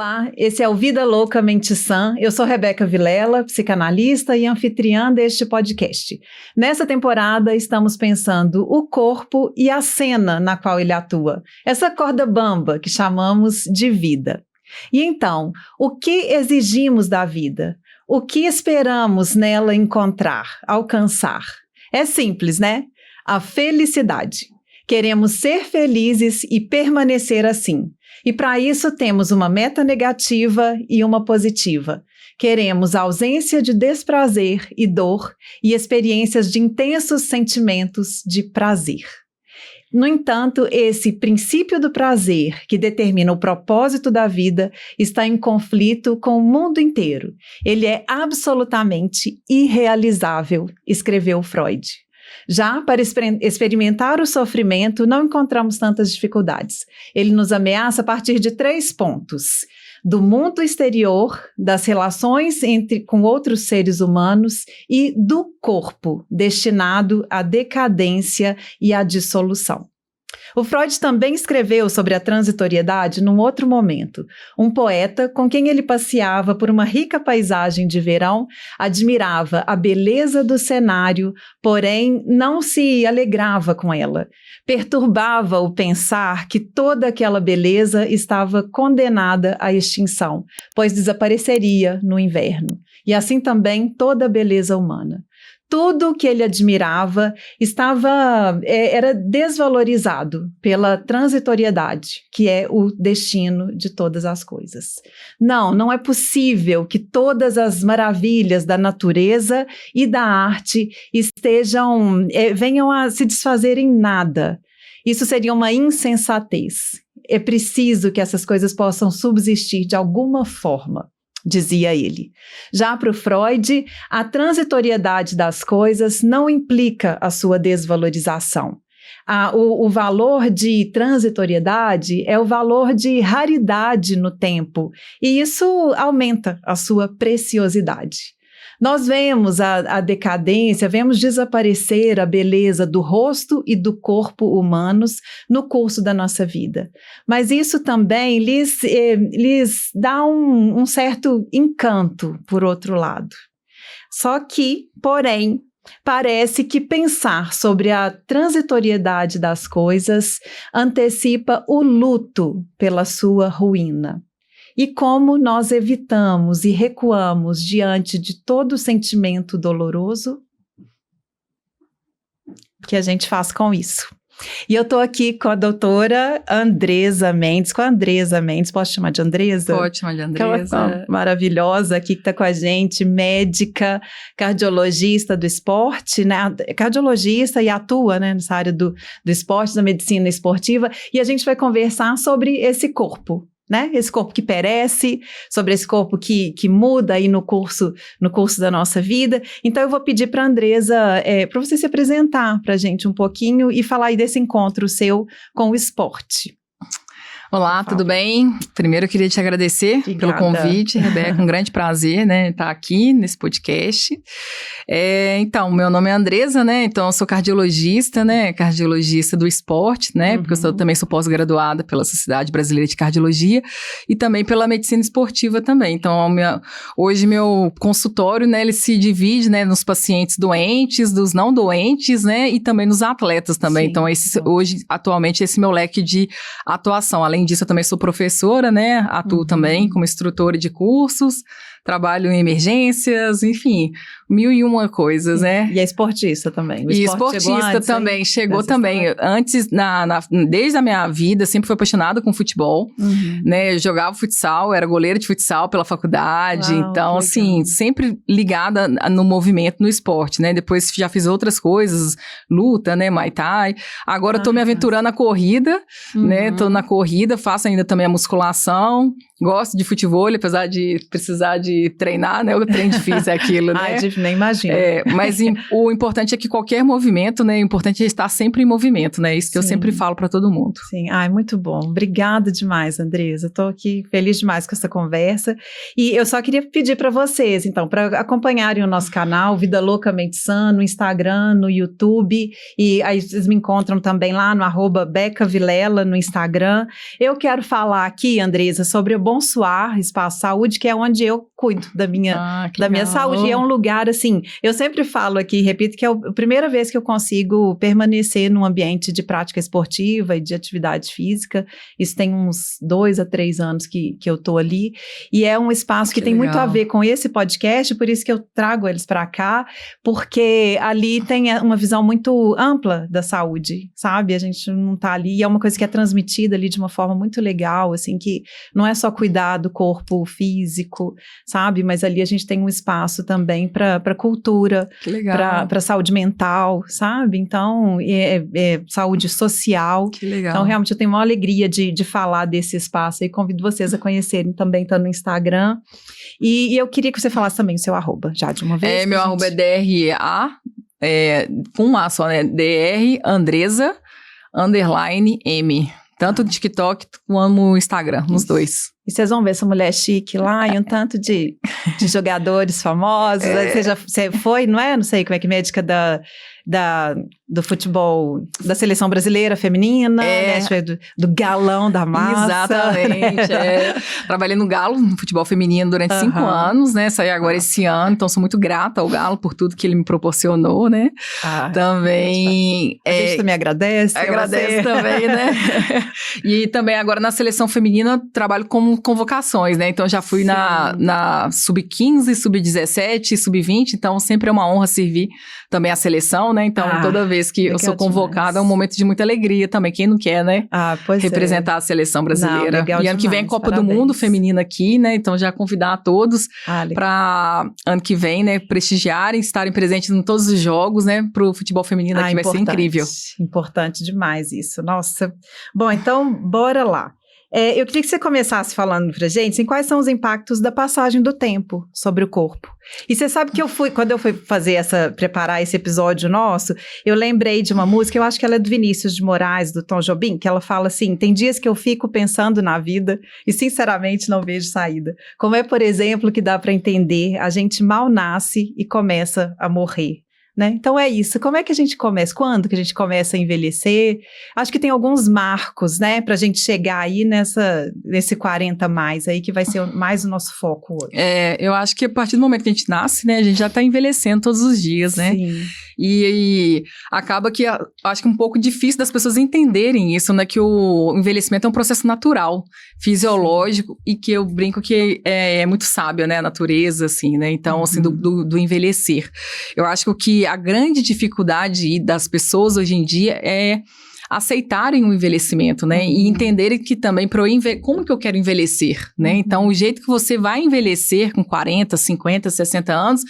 Olá, esse é o Vida Louca Mente Sã. Eu sou Rebeca Vilela, psicanalista e anfitriã deste podcast. Nessa temporada, estamos pensando o corpo e a cena na qual ele atua. Essa corda bamba que chamamos de vida. E então, o que exigimos da vida? O que esperamos nela encontrar, alcançar? É simples, né? A felicidade. Queremos ser felizes e permanecer assim. E para isso temos uma meta negativa e uma positiva. Queremos ausência de desprazer e dor e experiências de intensos sentimentos de prazer. No entanto, esse princípio do prazer, que determina o propósito da vida, está em conflito com o mundo inteiro. Ele é absolutamente irrealizável, escreveu Freud. Já para experimentar o sofrimento, não encontramos tantas dificuldades. Ele nos ameaça a partir de 3 pontos: do mundo exterior, das relações com outros seres humanos e do corpo, destinado à decadência e à dissolução. O Freud também escreveu sobre a transitoriedade num outro momento. Um poeta com quem ele passeava por uma rica paisagem de verão, admirava a beleza do cenário, porém não se alegrava com ela. Perturbava-o pensar que toda aquela beleza estava condenada à extinção, pois desapareceria no inverno. E assim também toda a beleza humana. Tudo o que ele admirava era desvalorizado pela transitoriedade, que é o destino de todas as coisas. Não é possível que todas as maravilhas da natureza e da arte venham a se desfazer em nada. Isso seria uma insensatez. É preciso que essas coisas possam subsistir de alguma forma, dizia ele. Já para o Freud, a transitoriedade das coisas não implica a sua desvalorização. O valor de transitoriedade é o valor de raridade no tempo, e isso aumenta a sua preciosidade. Nós vemos a decadência, vemos desaparecer a beleza do rosto e do corpo humanos no curso da nossa vida. Mas isso também lhes dá um certo encanto, por outro lado. Só que, porém, parece que pensar sobre a transitoriedade das coisas antecipa o luto pela sua ruína. E como nós evitamos e recuamos diante de todo sentimento doloroso? O que a gente faz com isso? E eu estou aqui com a doutora Andresa Mendes, posso chamar de Andresa? Pode chamar de Andresa. Aquela maravilhosa aqui que está com a gente, médica, cardiologista do esporte, né? Cardiologista e atua, né, nessa área do esporte, da medicina esportiva, e a gente vai conversar sobre esse corpo, né? Esse corpo que perece, sobre esse corpo que muda aí no curso da nossa vida. Então eu vou pedir para a Andresa, para você se apresentar para a gente um pouquinho e falar aí desse encontro seu com o esporte. Olá, tudo bem? Primeiro eu queria te agradecer pelo convite, Rebeca, um grande prazer, né, estar aqui nesse podcast. Então, meu nome é Andresa, né, então eu sou cardiologista, né, cardiologista do esporte, né, porque eu também sou pós-graduada pela Sociedade Brasileira de Cardiologia e também pela medicina esportiva também. Então, hoje meu consultório, né, ele se divide, né, nos pacientes doentes, dos não doentes, né, e também nos atletas também. Sim, então, hoje, atualmente, esse é meu leque de atuação. Além disso, eu também sou professora, né? Atuo também como instrutora de cursos, trabalho em emergências, enfim, 1001 coisas, né? E é esportista também. E esportista também, chegou também. Antes, desde a minha vida, sempre fui apaixonada com futebol, né? Eu jogava futsal, era goleira de futsal pela faculdade, então, assim, sempre ligada no movimento, no esporte, né? Depois já fiz outras coisas, luta, né? Muay Thai. Agora eu tô me aventurando na corrida, né? Tô na corrida, faço ainda também a musculação, gosto de futebol, apesar de precisar de de treinar, né? O trem difícil é aquilo, né? Nem imagino. Mas o importante é que qualquer movimento, né? O importante é estar sempre em movimento, né? Isso que eu sempre falo para todo mundo. Sim, muito bom. Obrigada demais, Andresa. Estou aqui feliz demais com essa conversa. E eu só queria pedir para vocês, então, para acompanharem o nosso canal, Vida Loucamente Sã, no Instagram, no YouTube. E aí vocês me encontram também lá no @BecaVilela no Instagram. Eu quero falar aqui, Andresa, sobre o Bonsoir Espaço Saúde, que é onde eu cuido da minha saúde. E é um lugar, assim, eu sempre falo aqui, repito, que é a primeira vez que eu consigo permanecer num ambiente de prática esportiva e de atividade física. Isso tem uns 2 a 3 anos que eu tô ali. E é um espaço que tem muito a ver com esse podcast, por isso que eu trago eles para cá, porque ali tem uma visão muito ampla da saúde, sabe? A gente não tá ali, e é uma coisa que é transmitida ali de uma forma muito legal, assim, que não é só cuidar do corpo físico, sabe? Mas ali a gente tem um espaço também para cultura, para saúde mental, sabe? Então, saúde social. Que legal. Então, realmente, eu tenho uma alegria de falar desse espaço e convido vocês a conhecerem também, tá no Instagram. E eu queria que você falasse também o seu arroba, já de uma vez. Meu arroba é DRA, com um A só, né? DR Andresa _M. Tanto no TikTok como no Instagram, nos dois. E vocês vão ver essa mulher chique lá e um tanto de jogadores famosos. Você foi, não é? Não sei como é que médica do futebol, da seleção brasileira feminina, né? Do galão da massa. Exatamente. Né? Trabalhei no Galo, no futebol feminino, durante 5 anos, né? Saí agora esse ano, então sou muito grata ao Galo por tudo que ele me proporcionou, né? Também... A gente também agradece. Agradeço também, né? E também agora na seleção feminina trabalho como convocações, né? Então já fui na Sub-15, Sub-17, Sub-20, então sempre é uma honra servir também a seleção, né? Então toda vez que eu sou convocada é um momento de muita alegria também. Quem não quer, né? Representar a seleção brasileira. E ano que vem Copa do Mundo feminina aqui, né? Então já convidar a todos para ano que vem, né? Prestigiarem, estarem presentes em todos os jogos, né? Pro futebol feminino aqui vai ser incrível. Importante demais isso. Nossa. Bom, então bora lá. Eu queria que você começasse falando pra gente assim, quais são os impactos da passagem do tempo sobre o corpo. E você sabe que quando eu fui preparar esse episódio nosso, eu lembrei de uma música, eu acho que ela é do Vinícius de Moraes, do Tom Jobim, que ela fala assim, tem dias que eu fico pensando na vida e sinceramente não vejo saída. Como é, por exemplo, que dá pra entender, a gente mal nasce e começa a morrer. Né? Então é isso, como é que a gente começa? Quando que a gente começa a envelhecer? Acho que tem alguns marcos, né, pra gente chegar aí nesse 40 mais aí, que vai ser mais o nosso foco hoje. Eu acho que a partir do momento que a gente nasce, né, a gente já tá envelhecendo todos os dias, né? Sim. E acaba que acho que é um pouco difícil das pessoas entenderem isso, né, que o envelhecimento é um processo natural, fisiológico, e que eu brinco que é muito sábio, né, a natureza, assim, né, então, assim, do envelhecer. Eu acho que o que a grande dificuldade das pessoas hoje em dia é aceitarem o envelhecimento, né? E entenderem que também, como que eu quero envelhecer, né? Então, o jeito que você vai envelhecer com 40, 50, 60 anos,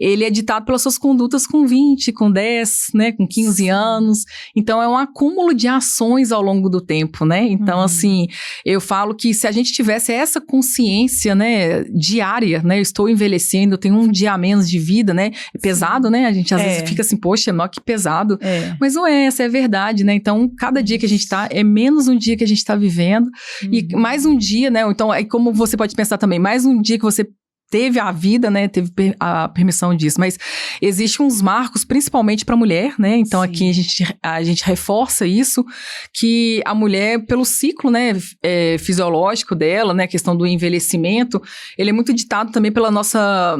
ele é ditado pelas suas condutas com 20, com 10, né? Com 15 anos. Então, é um acúmulo de ações ao longo do tempo, né? Então, assim, eu falo que se a gente tivesse essa consciência, né? Diária, né? Eu estou envelhecendo, eu tenho um dia a menos de vida, né? É pesado, né? A gente às vezes fica assim, poxa, não, que pesado. Mas não é, essa é a verdade, né? Então, cada dia que a gente tá, é menos um dia que a gente tá vivendo, e mais um dia, né, então, como você pode pensar também, mais um dia que você teve a vida, né, teve a permissão disso, mas existem uns marcos, principalmente para a mulher, né, então aqui a gente reforça isso, que a mulher, pelo ciclo, né, fisiológico dela, né, a questão do envelhecimento, ele é muito ditado também pela nossa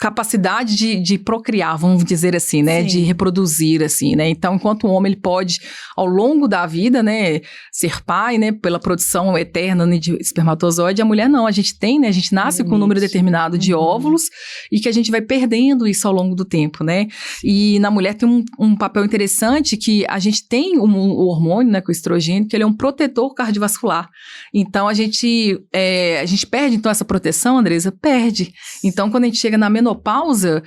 capacidade de procriar, vamos dizer assim, né, de reproduzir, assim, né, então enquanto o homem ele pode, ao longo da vida, né, ser pai, né, pela produção eterna, né, de espermatozoide, a mulher não, a gente tem, né, a gente nasce com um número determinado de óvulos e que a gente vai perdendo isso ao longo do tempo, né, e na mulher tem um papel interessante que a gente tem o hormônio, né, que é o estrogênio, que ele é um protetor cardiovascular, então a gente perde, então, essa proteção, Andresa, perde, então quando a gente chega na menopausa, menopausa,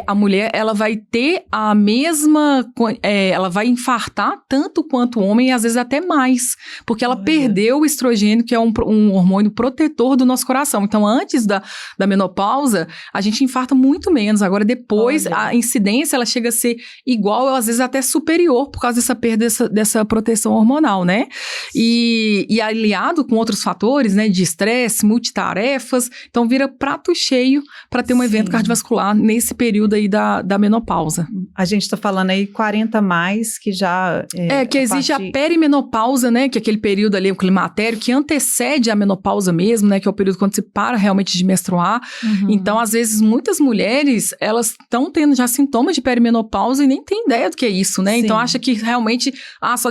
a mulher, ela vai ter a mesma, ela vai infartar tanto quanto o homem, e às vezes até mais, porque ela perdeu o estrogênio, que é um hormônio protetor do nosso coração. Então, antes da menopausa, a gente infarta muito menos. Agora, depois, a incidência, ela chega a ser igual, ou às vezes até superior, por causa dessa perda dessa proteção hormonal, né? E aliado com outros fatores, né, de estresse, multitarefas, então vira prato cheio para ter um evento cardiovascular nesse período aí da menopausa. A gente está falando aí 40 mais, que já... que existe a perimenopausa, né, que é aquele período ali, o climatério, que antecede a menopausa mesmo, né, que é o período quando você para realmente de menstruar. Então, às vezes, muitas mulheres, elas estão tendo já sintomas de perimenopausa e nem tem ideia do que é isso, né? Então, acha que realmente, só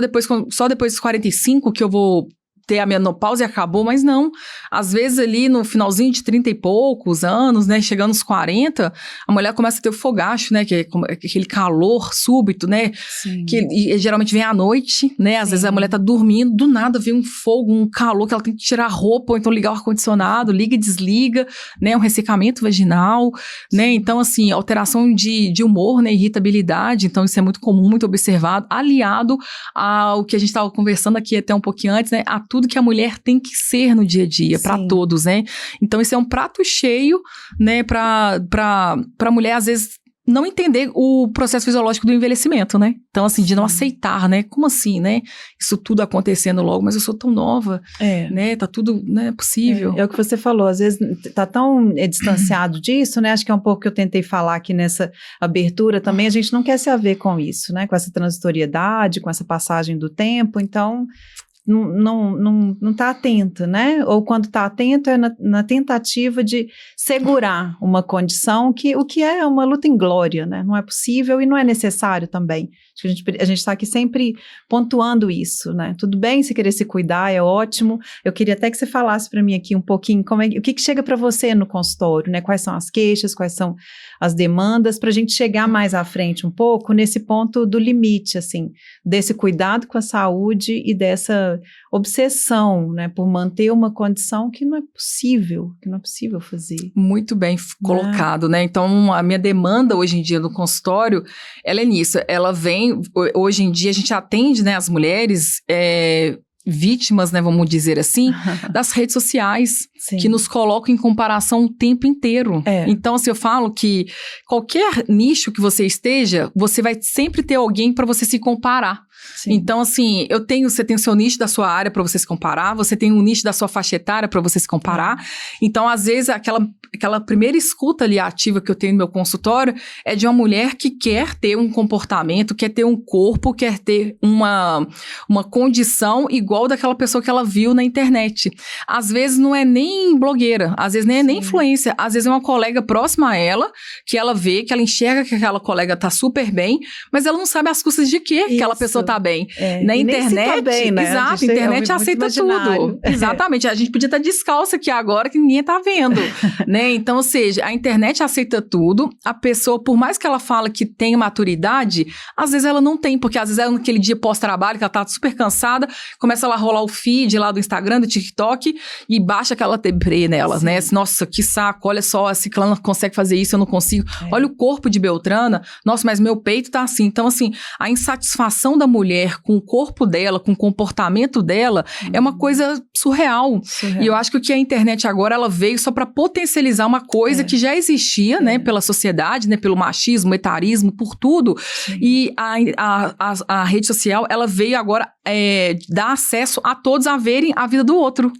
depois dos 45 que eu vou ter a menopausa e acabou, mas não. Às vezes ali no finalzinho de 30 e poucos anos, né, chegando aos 40, a mulher começa a ter o fogacho, né, que é aquele calor súbito, né, que geralmente vem à noite, né, às vezes a mulher tá dormindo, do nada vem um fogo, um calor que ela tem que tirar a roupa, ou então ligar o ar-condicionado, liga e desliga, né, um ressecamento vaginal, né, então assim, alteração de humor, né, irritabilidade, então isso é muito comum, muito observado, aliado ao que a gente estava conversando aqui até um pouquinho antes, né, a tudo que a mulher tem que ser no dia a dia, para todos, né? Então, esse é um prato cheio, né, pra mulher, às vezes, não entender o processo fisiológico do envelhecimento, né? Então, assim, de não aceitar, né? Como assim, né? Isso tudo acontecendo logo, mas eu sou tão nova, né? Tá tudo, né, possível. É o que você falou, às vezes tá tão distanciado disso, né? Acho que é um pouco que eu tentei falar aqui nessa abertura também, a gente não quer se haver com isso, né? Com essa transitoriedade, com essa passagem do tempo, então... não está atento, né? Ou quando está atento é na tentativa de segurar uma condição o que é uma luta inglória, né? Não é possível e não é necessário também. Acho que a gente está aqui sempre pontuando isso, né? Tudo bem se querer se cuidar, é ótimo. Eu queria até que você falasse para mim aqui um pouquinho o que chega para você no consultório, né? Quais são as queixas, quais são as demandas, para a gente chegar mais à frente um pouco nesse ponto do limite, assim, desse cuidado com a saúde e dessa obsessão, né, por manter uma condição que não é possível fazer. Muito bem colocado, né? Então, a minha demanda hoje em dia no consultório, ela é nisso, ela vem, hoje em dia a gente atende, né, as mulheres, vítimas, né, vamos dizer assim, das redes sociais, que nos colocam em comparação o tempo inteiro. Então, assim, eu falo que qualquer nicho que você esteja, você vai sempre ter alguém para você se comparar. Então, assim, você tem o seu nicho da sua área para você se comparar, você tem um nicho da sua faixa etária para você se comparar. Então, às vezes, aquela primeira escuta ali ativa que eu tenho no meu consultório é de uma mulher que quer ter um comportamento, quer ter um corpo, quer ter uma condição igual daquela pessoa que ela viu na internet. Às vezes não é nem blogueira, às vezes nem influência, às vezes é uma colega próxima a ela, que ela vê, que ela enxerga que aquela colega tá super bem, mas ela não sabe as custas de que aquela pessoa tá bem. Na internet, tá bem, né? Exato, a internet aceita tudo. Exatamente, a gente podia estar descalça aqui agora que ninguém tá vendo, né? Então, ou seja, a internet aceita tudo, a pessoa, por mais que ela fala que tem maturidade, às vezes ela não tem, porque às vezes ela naquele dia pós-trabalho, que ela tá super cansada, começa ela a rolar o feed lá do Instagram, do TikTok, e baixa aquela deprê nelas, né? Nossa, que saco, olha só, a ciclana consegue fazer isso, eu não consigo. Olha o corpo de Beltrana, nossa, mas meu peito tá assim. Então, assim, a insatisfação da mulher com o corpo dela, com o comportamento dela, é uma coisa surreal. E eu acho que o que a internet agora, ela veio só para potencializar uma coisa que já existia, né, pela sociedade, né, pelo machismo, etarismo, por tudo. E a rede social, ela veio agora dar acesso a todos a verem a vida do outro.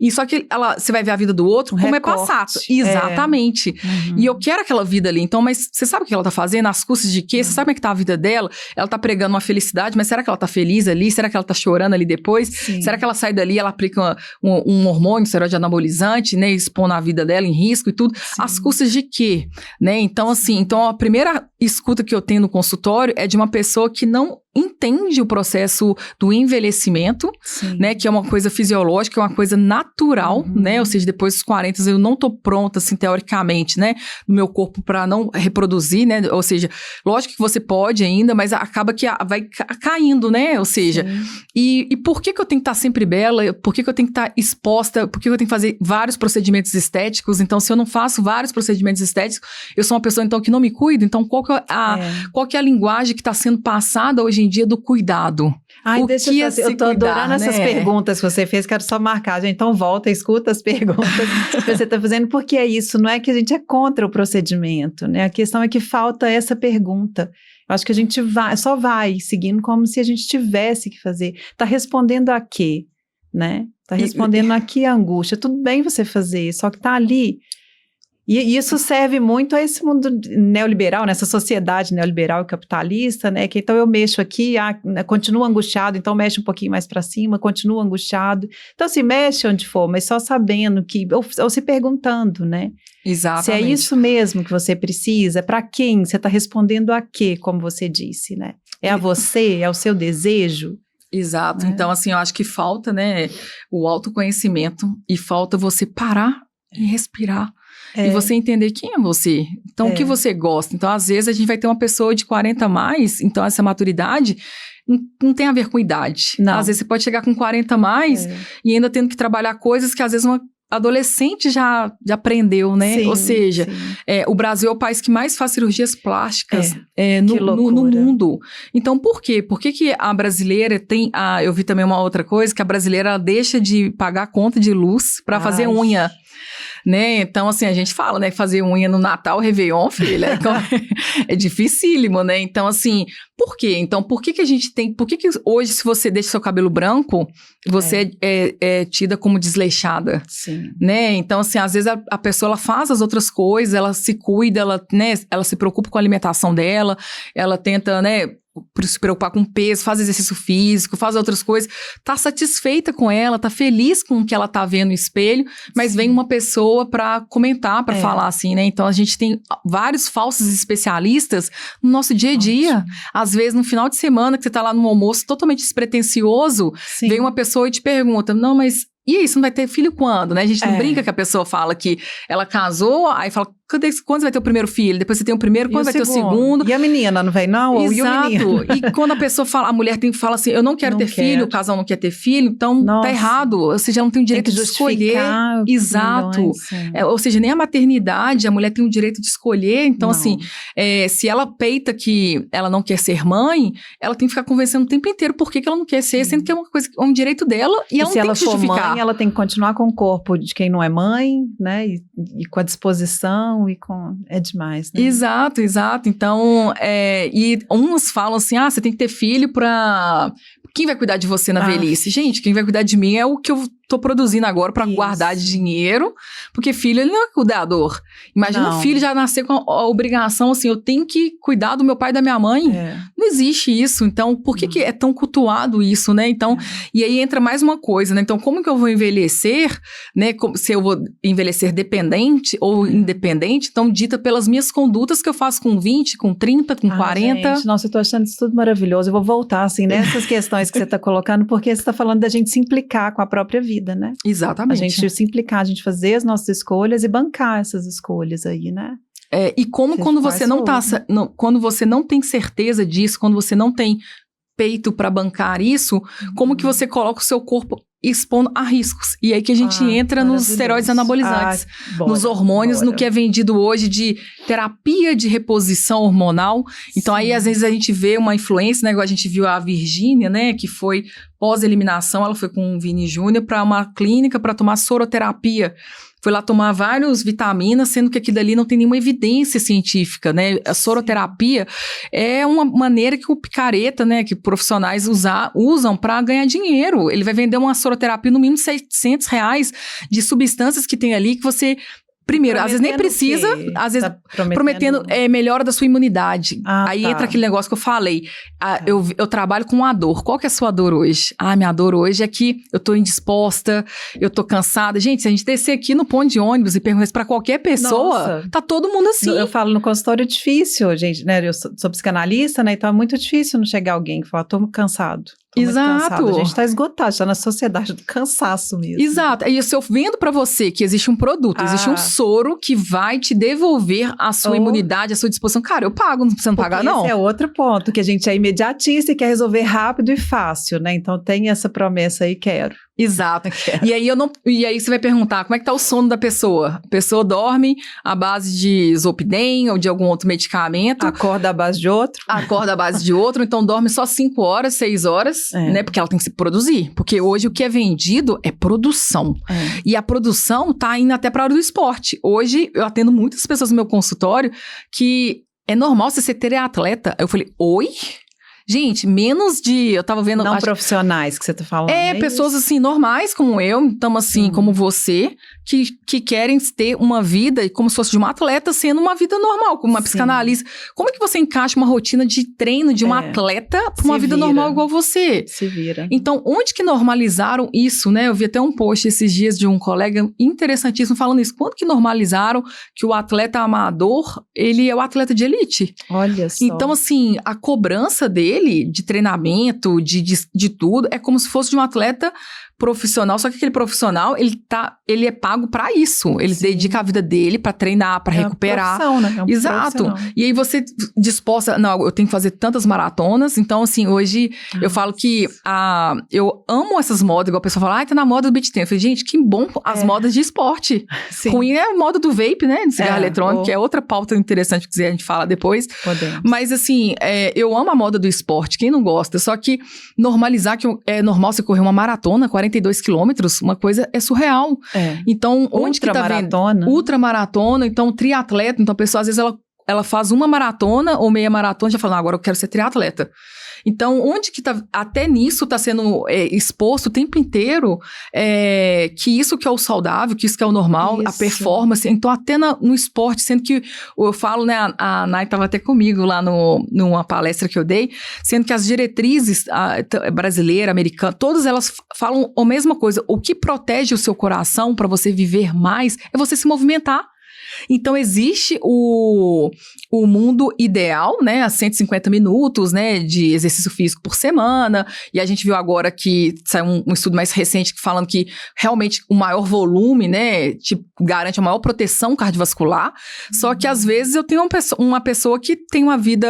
E só que você vai ver a vida do outro como recorte. É passado. Exatamente. E eu quero aquela vida ali. Então, mas você sabe o que ela tá fazendo? Às custas de quê? Você sabe como é que tá a vida dela? Ela tá pregando uma felicidade, mas será que ela tá feliz ali? Será que ela tá chorando ali depois? Será que ela sai dali, ela aplica um hormônio, esteroide anabolizante, né, expondo a vida dela em risco e tudo? Às custas de quê? Né? Então, assim, a primeira escuta que eu tenho no consultório é de uma pessoa que não entende o processo do envelhecimento, né? Que é uma coisa fisiológica, é uma coisa natural, né? Ou seja, depois dos 40 eu não tô pronta, assim, teoricamente, né? No meu corpo para não reproduzir, né? Ou seja, lógico que você pode ainda, mas acaba que vai caindo, né? Ou seja, e por que eu tenho que estar sempre bela? Por que eu tenho que estar exposta? Por que eu tenho que fazer vários procedimentos estéticos? Então, se eu não faço vários procedimentos estéticos, eu sou uma pessoa, então, que não me cuido. Então, qual que é a linguagem que está sendo passada hoje em dia do cuidado? Ai, deixa eu fazer. Eu tô adorando essas perguntas que você fez, quero só marcar, gente. Então volta, escuta as perguntas que você tá fazendo, porque é isso, não é que a gente é contra o procedimento, né? A questão é que falta essa pergunta. Eu acho que a gente só vai seguindo como se a gente tivesse que fazer. Tá respondendo a quê, né? Tá respondendo a que angústia. Tudo bem você fazer, só que tá ali. E isso serve muito a esse mundo neoliberal, nessa sociedade neoliberal e capitalista, né? Que então eu mexo aqui, continuo angustiado, então mexe um pouquinho mais para cima, continuo angustiado. Então, assim, mexe onde for, mas só sabendo que, ou se perguntando, né? Exatamente. Se é isso mesmo que você precisa, para quem? Você está respondendo a quê, como você disse, né? É a você? É o seu desejo? Exato. Então, assim, eu acho que falta, né, o autoconhecimento e falta você parar e respirar. E você entender quem é você. Então, o que você gosta. Então, às vezes, a gente vai ter uma pessoa de 40 a mais, então essa maturidade não tem a ver com idade. Não. Às vezes, você pode chegar com 40 a mais e ainda tendo que trabalhar coisas que, às vezes, uma adolescente já aprendeu, né? Sim, ou seja, o Brasil é o país que mais faz cirurgias plásticas no mundo. Então, por quê? Por que a brasileira tem... eu vi também uma outra coisa, que a brasileira ela deixa de pagar conta de luz para fazer unha. Né? Então, assim, a gente fala, né, fazer unha no Natal, Réveillon, filha, é dificílimo, né? Então, assim, por quê? Então, por que a gente tem... Por que hoje, se você deixa seu cabelo branco, você é tida como desleixada? Sim. Né? Então, assim, às vezes a pessoa, ela faz as outras coisas, ela se cuida, ela se preocupa com a alimentação dela, ela tenta, né, se preocupar com peso, faz exercício físico, faz outras coisas, tá satisfeita com ela, tá feliz com o que ela tá vendo no espelho, mas vem uma pessoa pra comentar, pra falar assim, né? Então, a gente tem vários falsos especialistas no nosso dia a dia. Ótimo. Às vezes, no final de semana, que você tá lá no almoço totalmente despretensioso, vem uma pessoa e te pergunta, não, mas... E aí, você não vai ter filho quando, né? A gente não brinca que a pessoa fala que ela casou, aí fala, quando você vai ter o primeiro filho? Depois você tem o primeiro, quando vai ter o segundo? E a menina não vem não? Exato. E o menino? E quando a pessoa fala, a mulher fala assim, eu não quero ter filho, o casal não quer ter filho, então tá errado. Ou seja, ela não tem o direito de escolher. Exato. Ou seja, nem a maternidade, a mulher tem o direito de escolher. Então, assim, se ela peita que ela não quer ser mãe, ela tem que ficar convencendo o tempo inteiro por que ela não quer ser, sendo que é uma coisa, é um direito dela e ela não tem que justificar. Mãe, ela tem que continuar com o corpo de quem não é mãe, né? E com a disposição e com... É demais, né? Exato. Então, e uns falam assim, você tem que ter filho pra... Quem vai cuidar de você na velhice? Gente, quem vai cuidar de mim é o que eu tô produzindo agora pra guardar de dinheiro, porque filho, ele não é cuidador. Imagina um filho já nascer com a obrigação, assim, eu tenho que cuidar do meu pai e da minha mãe. Não existe isso. Então, por que é tão cultuado isso, né? Então, e aí entra mais uma coisa, né? Então, como que eu vou envelhecer, né? Se eu vou envelhecer dependente ou independente, então, dita pelas minhas condutas que eu faço com 20, com 30, com 40. Gente, nossa, eu tô achando isso tudo maravilhoso. Eu vou voltar, assim, nessas questões que você tá colocando, porque você tá falando da gente se implicar com a própria vida, né? Exatamente. A gente se implicar, a gente fazer as nossas escolhas e bancar essas escolhas aí, né? E como quando você não tá, quando você não tem certeza disso, quando você não tem peito para bancar isso, como que você coloca o seu corpo expondo a riscos? E aí que a gente entra nos esteroides anabolizantes, nos hormônios, no que é vendido hoje de terapia de reposição hormonal. Então, aí, às vezes, a gente vê uma influência, né? Igual a gente viu a Virgínia, né? Que foi pós-eliminação, ela foi com o Vini Júnior para uma clínica para tomar soroterapia. Foi lá tomar várias vitaminas, sendo que aquilo ali não tem nenhuma evidência científica, né? A soroterapia é uma maneira que o picareta, né? Que profissionais usam para ganhar dinheiro. Ele vai vender uma soroterapia no mínimo R$600 de substâncias que tem ali que você Primeiro, às vezes nem precisa, às vezes prometendo melhora da sua imunidade. Aí entra aquele negócio que eu falei. Eu trabalho com a dor. Qual que é a sua dor hoje? Minha dor hoje é que eu tô indisposta, eu tô cansada. Gente, se a gente descer aqui no ponto de ônibus e perguntar isso pra qualquer pessoa, tá todo mundo assim. Eu falo, no consultório é difícil, gente, né? Eu sou psicanalista, né? Então é muito difícil não chegar alguém que fala, tô cansado. Exato. A gente tá esgotado, está na sociedade do cansaço mesmo. Exato. E se eu vendo pra você que existe um produto, existe um soro que vai te devolver a sua imunidade, a sua disposição, cara, eu pago, não precisa não pagar, não. Esse é outro ponto, que a gente é imediatista e quer resolver rápido e fácil, né? Então tem essa promessa aí, quero. Exato. E aí você vai perguntar, como é que tá o sono da pessoa? A pessoa dorme à base de Zolpidem ou de algum outro medicamento. Acorda à base de outro. Acorda à base de outro, então dorme só 5 horas, 6 horas, né? Porque ela tem que se produzir. Porque hoje o que é vendido é produção. E a produção tá indo até pra hora do esporte. Hoje eu atendo muitas pessoas no meu consultório que é normal você ser triatleta. Eu falei, oi? Gente, menos de... Eu tava vendo... Não profissionais que você tá falando. Pessoas assim, normais como eu, então assim, como você, que querem ter uma vida como se fosse de uma atleta, sendo uma vida normal, como uma psicanalista. Como é que você encaixa uma rotina de treino de uma atleta pra uma vida normal igual você? Se vira. Então, onde que normalizaram isso, né? Eu vi até um post esses dias de um colega interessantíssimo falando isso. Quando que normalizaram que o atleta amador, ele é o atleta de elite? Olha só. Então, assim, a cobrança dele, de treinamento, de tudo, é como se fosse de um atleta profissional, só que aquele profissional, ele é pago pra isso. Ele dedica a vida dele pra treinar, pra recuperar. Uma profissão, né? Exato. E aí você disposta, não, eu tenho que fazer tantas maratonas, então assim, hoje eu falo que eu amo essas modas, igual a pessoa fala, tá na moda do beach tennis. Eu falei, gente, que bom as modas de esporte. Ruim é a moda do vape, né, de cigarro eletrônico, que é outra pauta interessante que quiser a gente fala depois. Podemos. Mas assim, eu amo a moda do esporte, quem não gosta, só que normalizar que é normal você correr uma maratona, 42 quilômetros, uma coisa é surreal. Então, onde que tá vendo? Ultramaratona, então triatleta, então a pessoa às vezes ela faz uma maratona ou meia maratona e já fala, agora eu quero ser triatleta. Então, onde que tá, até nisso tá sendo exposto o tempo inteiro, que isso que é o saudável, que isso que é o normal, a performance, então até no esporte, sendo que eu falo, né, a Nay tava até comigo lá numa palestra que eu dei, sendo que as diretrizes brasileira, americana, todas elas falam a mesma coisa, o que protege o seu coração para você viver mais é você se movimentar. Então, existe o mundo ideal, né, a 150 minutos, né, de exercício físico por semana, e a gente viu agora que saiu um estudo mais recente falando que realmente o maior volume, né, garante a maior proteção cardiovascular, só que às vezes eu tenho uma pessoa que tem uma vida...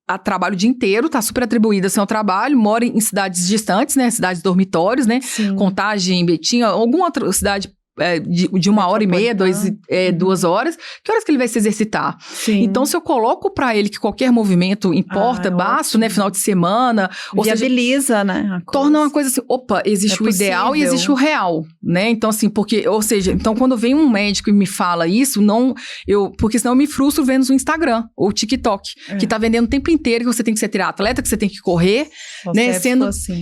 a trabalho o dia inteiro, tá super atribuída ao seu trabalho, mora em cidades distantes, né, cidades dormitórios, né, Contagem, Betim, alguma outra cidade de 1h30, 2 horas, que horas que ele vai se exercitar? Então, se eu coloco pra ele que qualquer movimento importa, basta, né, final de semana, ou viabiliza, seja, né? Torna uma coisa assim, existe o ideal e existe o real, né? Então, assim, então quando vem um médico e me fala isso, porque senão eu me frustro vendo no Instagram, ou TikTok, que tá vendendo o tempo inteiro que você tem que ser triatleta, que você tem que correr, né?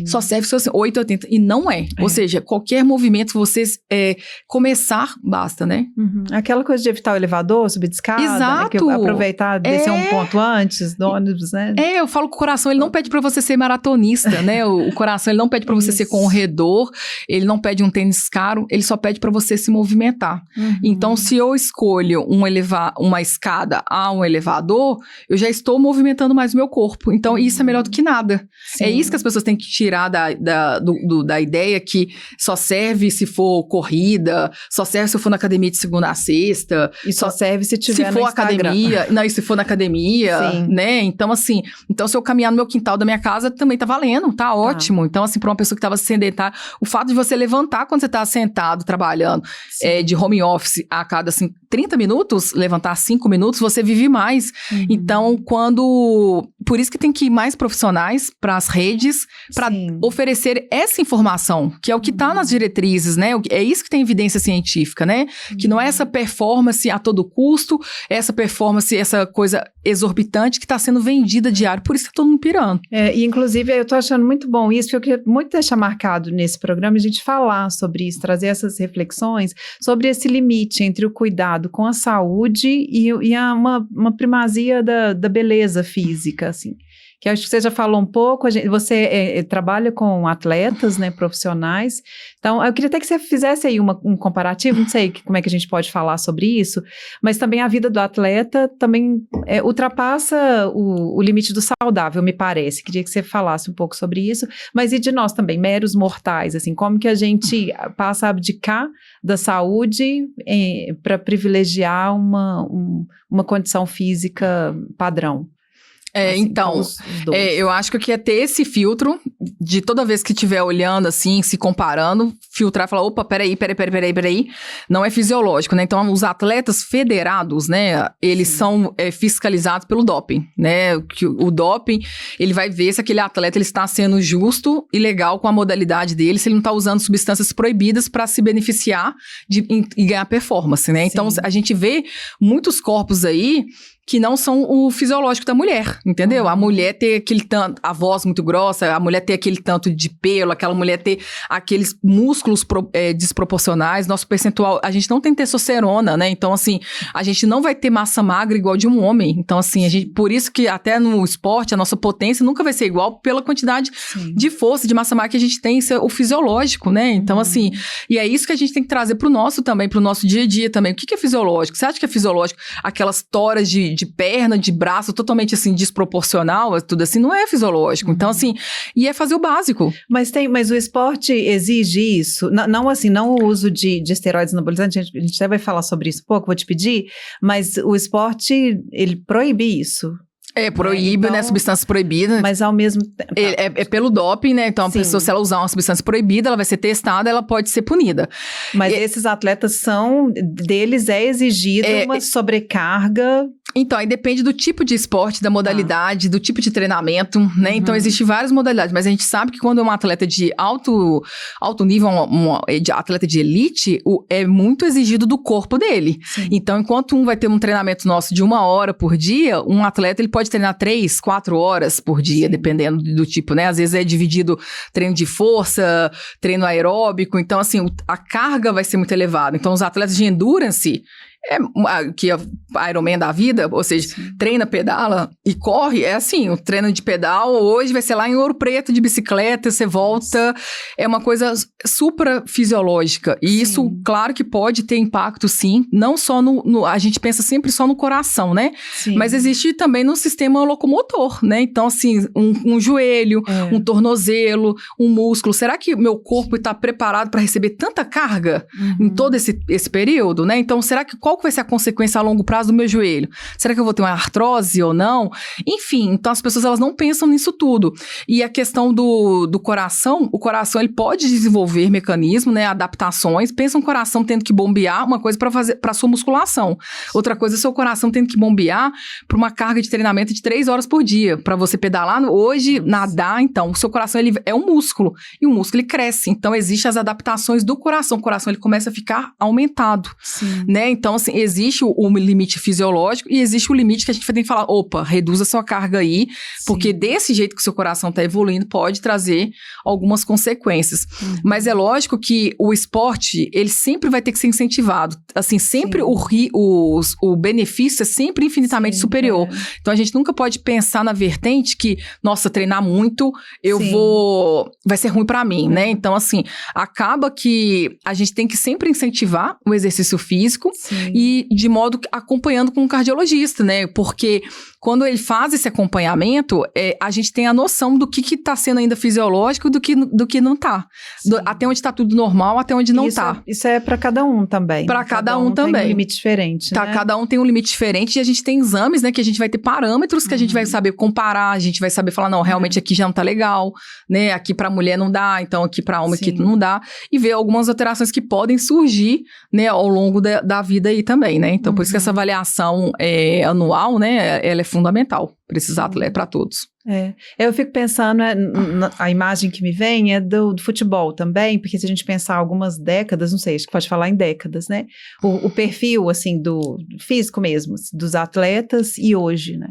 Só serve se fosse 8,80, e não é. Ou seja, qualquer movimento, vocês começar, basta, né? Aquela coisa de evitar o elevador, subir de escada, exato. Né, aproveitar, descer um ponto antes do ônibus, né? Eu falo que o coração, ele não pede pra você ser maratonista, né? O coração, ele não pede pra você ser corredor, ele não pede um tênis caro, ele só pede pra você se movimentar. Então, se eu escolho uma escada a um elevador, eu já estou movimentando mais o meu corpo. Então, isso é melhor do que nada. Sim. É isso que as pessoas têm que tirar da ideia que só serve se for corrida, só serve se eu for na academia de segunda a sexta. E só serve se tiver no academia. Não, e se for na academia, né? Então, assim, então se eu caminhar no meu quintal da minha casa, também tá valendo, tá ótimo. Então, assim, pra uma pessoa que tava sedentária, o fato de você levantar quando você tá sentado, trabalhando, de home office, a cada, assim, 30 minutos, levantar 5 minutos, você vive mais. Então, quando por isso que tem que ir mais profissionais para as redes, para oferecer essa informação, que é o que está nas diretrizes, né? É isso que tem evidência científica, né? Que não é essa performance a todo custo, essa performance, essa coisa exorbitante que está sendo vendida diário, por isso que está todo mundo pirando. E inclusive eu estou achando muito bom isso, porque eu queria muito deixar marcado nesse programa a gente falar sobre isso, trazer essas reflexões sobre esse limite entre o cuidado com a saúde e uma primazia da beleza física, assim. Que acho que você já falou um pouco, você trabalha com atletas, né, profissionais, então eu queria até que você fizesse aí um comparativo, não sei como é que a gente pode falar sobre isso, mas também a vida do atleta também ultrapassa o limite do saudável, me parece, queria que você falasse um pouco sobre isso, mas e de nós também, meros mortais, assim, como que a gente passa a abdicar da saúde para privilegiar uma condição física padrão? Assim, então, eu acho que eu queria ter esse filtro de toda vez que estiver olhando assim, se comparando, filtrar e falar, opa, peraí, não é fisiológico, né? Então, os atletas federados, né, eles são fiscalizados pelo doping, né? O doping, ele vai ver se aquele atleta ele está sendo justo e legal com a modalidade dele, se ele não está usando substâncias proibidas para se beneficiar e ganhar performance, né? Então, a gente vê muitos corpos aí que não são o fisiológico da mulher, entendeu? A mulher ter aquele tanto, a voz muito grossa, a mulher ter aquele tanto de pelo, aquela mulher ter aqueles músculos desproporcionais, nosso percentual, a gente não tem testosterona, né? Então, assim, a gente não vai ter massa magra igual de um homem. Então, assim, por isso que até no esporte, a nossa potência nunca vai ser igual pela quantidade de força, de massa magra que a gente tem, isso é o fisiológico, né? Então, assim, e é isso que a gente tem que trazer pro nosso também, pro nosso dia a dia também. O que é fisiológico? Você acha que é fisiológico aquelas toras de perna, de braço, totalmente assim, desproporcional, tudo assim, não é fisiológico. Então, assim, e é fazer o básico. Mas o esporte exige isso? Não assim, não o uso de esteroides anabolizantes, a gente até vai falar sobre isso um pouco, vou te pedir, mas o esporte, ele proíbe isso. Proíbe, então, né, substâncias proibidas. Mas ao mesmo tempo... É pelo doping, né, então a pessoa, se ela usar uma substância proibida, ela vai ser testada, ela pode ser punida. Mas esses atletas deles é exigido uma sobrecarga... Então, aí depende do tipo de esporte, da modalidade, do tipo de treinamento, né, então existem várias modalidades, mas a gente sabe que quando é um atleta de alto nível, de atleta de elite, é muito exigido do corpo dele. Sim. Então, enquanto vai ter um treinamento nosso de 1 hora por dia, um atleta, ele pode treinar 3, 4 horas por dia, dependendo do tipo, né? Às vezes é dividido treino de força, treino aeróbico. Então, assim, a carga vai ser muito elevada. Então, os atletas de endurance, que é a Ironman da vida, ou seja, treina, pedala e corre, é assim, o treino de pedal hoje vai ser lá em Ouro Preto de bicicleta, você volta, é uma coisa super fisiológica, e isso, claro que pode ter impacto sim, não só a gente pensa sempre só no coração, né? Sim. Mas existe também no sistema locomotor, né? Então, assim, um joelho, um tornozelo, um músculo, será que meu corpo está preparado para receber tanta carga em todo esse período, né? Então, será que qual que vai ser a consequência a longo prazo do meu joelho? Será que eu vou ter uma artrose ou não? Enfim, então as pessoas elas não pensam nisso tudo. E a questão do coração, o coração ele pode desenvolver mecanismos, né, adaptações. Pensa um coração tendo que bombear uma coisa para sua musculação. Outra coisa é seu coração tendo que bombear para uma carga de treinamento de 3 horas por dia. Para você pedalar hoje, nadar, então, o seu coração ele é um músculo. E o músculo ele cresce. Então, existem as adaptações do coração. O coração ele começa a ficar aumentado. Né? Então, assim, existe o limite fisiológico e existe o limite que a gente vai ter que falar, opa, reduza a sua carga aí, porque desse jeito que o seu coração está evoluindo, pode trazer algumas consequências. Mas é lógico que o esporte, ele sempre vai ter que ser incentivado. Assim, sempre o benefício é sempre infinitamente superior. Então, a gente nunca pode pensar na vertente que, nossa, treinar muito, vai ser ruim para mim, né? Então, assim, acaba que a gente tem que sempre incentivar o exercício físico e de modo acompanhando com um cardiologista, né? Porque quando ele faz esse acompanhamento, a gente tem a noção do que está sendo ainda fisiológico do que não está. Até onde está tudo normal, até onde não está. Isso é para cada um também. Para cada um também. Tem um limite diferente, né? Cada um tem um limite diferente e a gente tem exames, né? Que a gente vai ter parâmetros que a gente vai saber comparar, a gente vai saber falar, não, realmente aqui já não tá legal, né? Aqui para mulher não dá, então aqui para homem aqui não dá. E ver algumas alterações que podem surgir, né? Ao longo da vida aí ali também, né? Então, por isso que essa avaliação anual, né, ela é fundamental para esses atletas, para todos. Eu fico pensando, a imagem que me vem é do futebol também, porque se a gente pensar algumas décadas, não sei, acho que pode falar em décadas, né? O perfil, assim, do físico mesmo, dos atletas e hoje, né?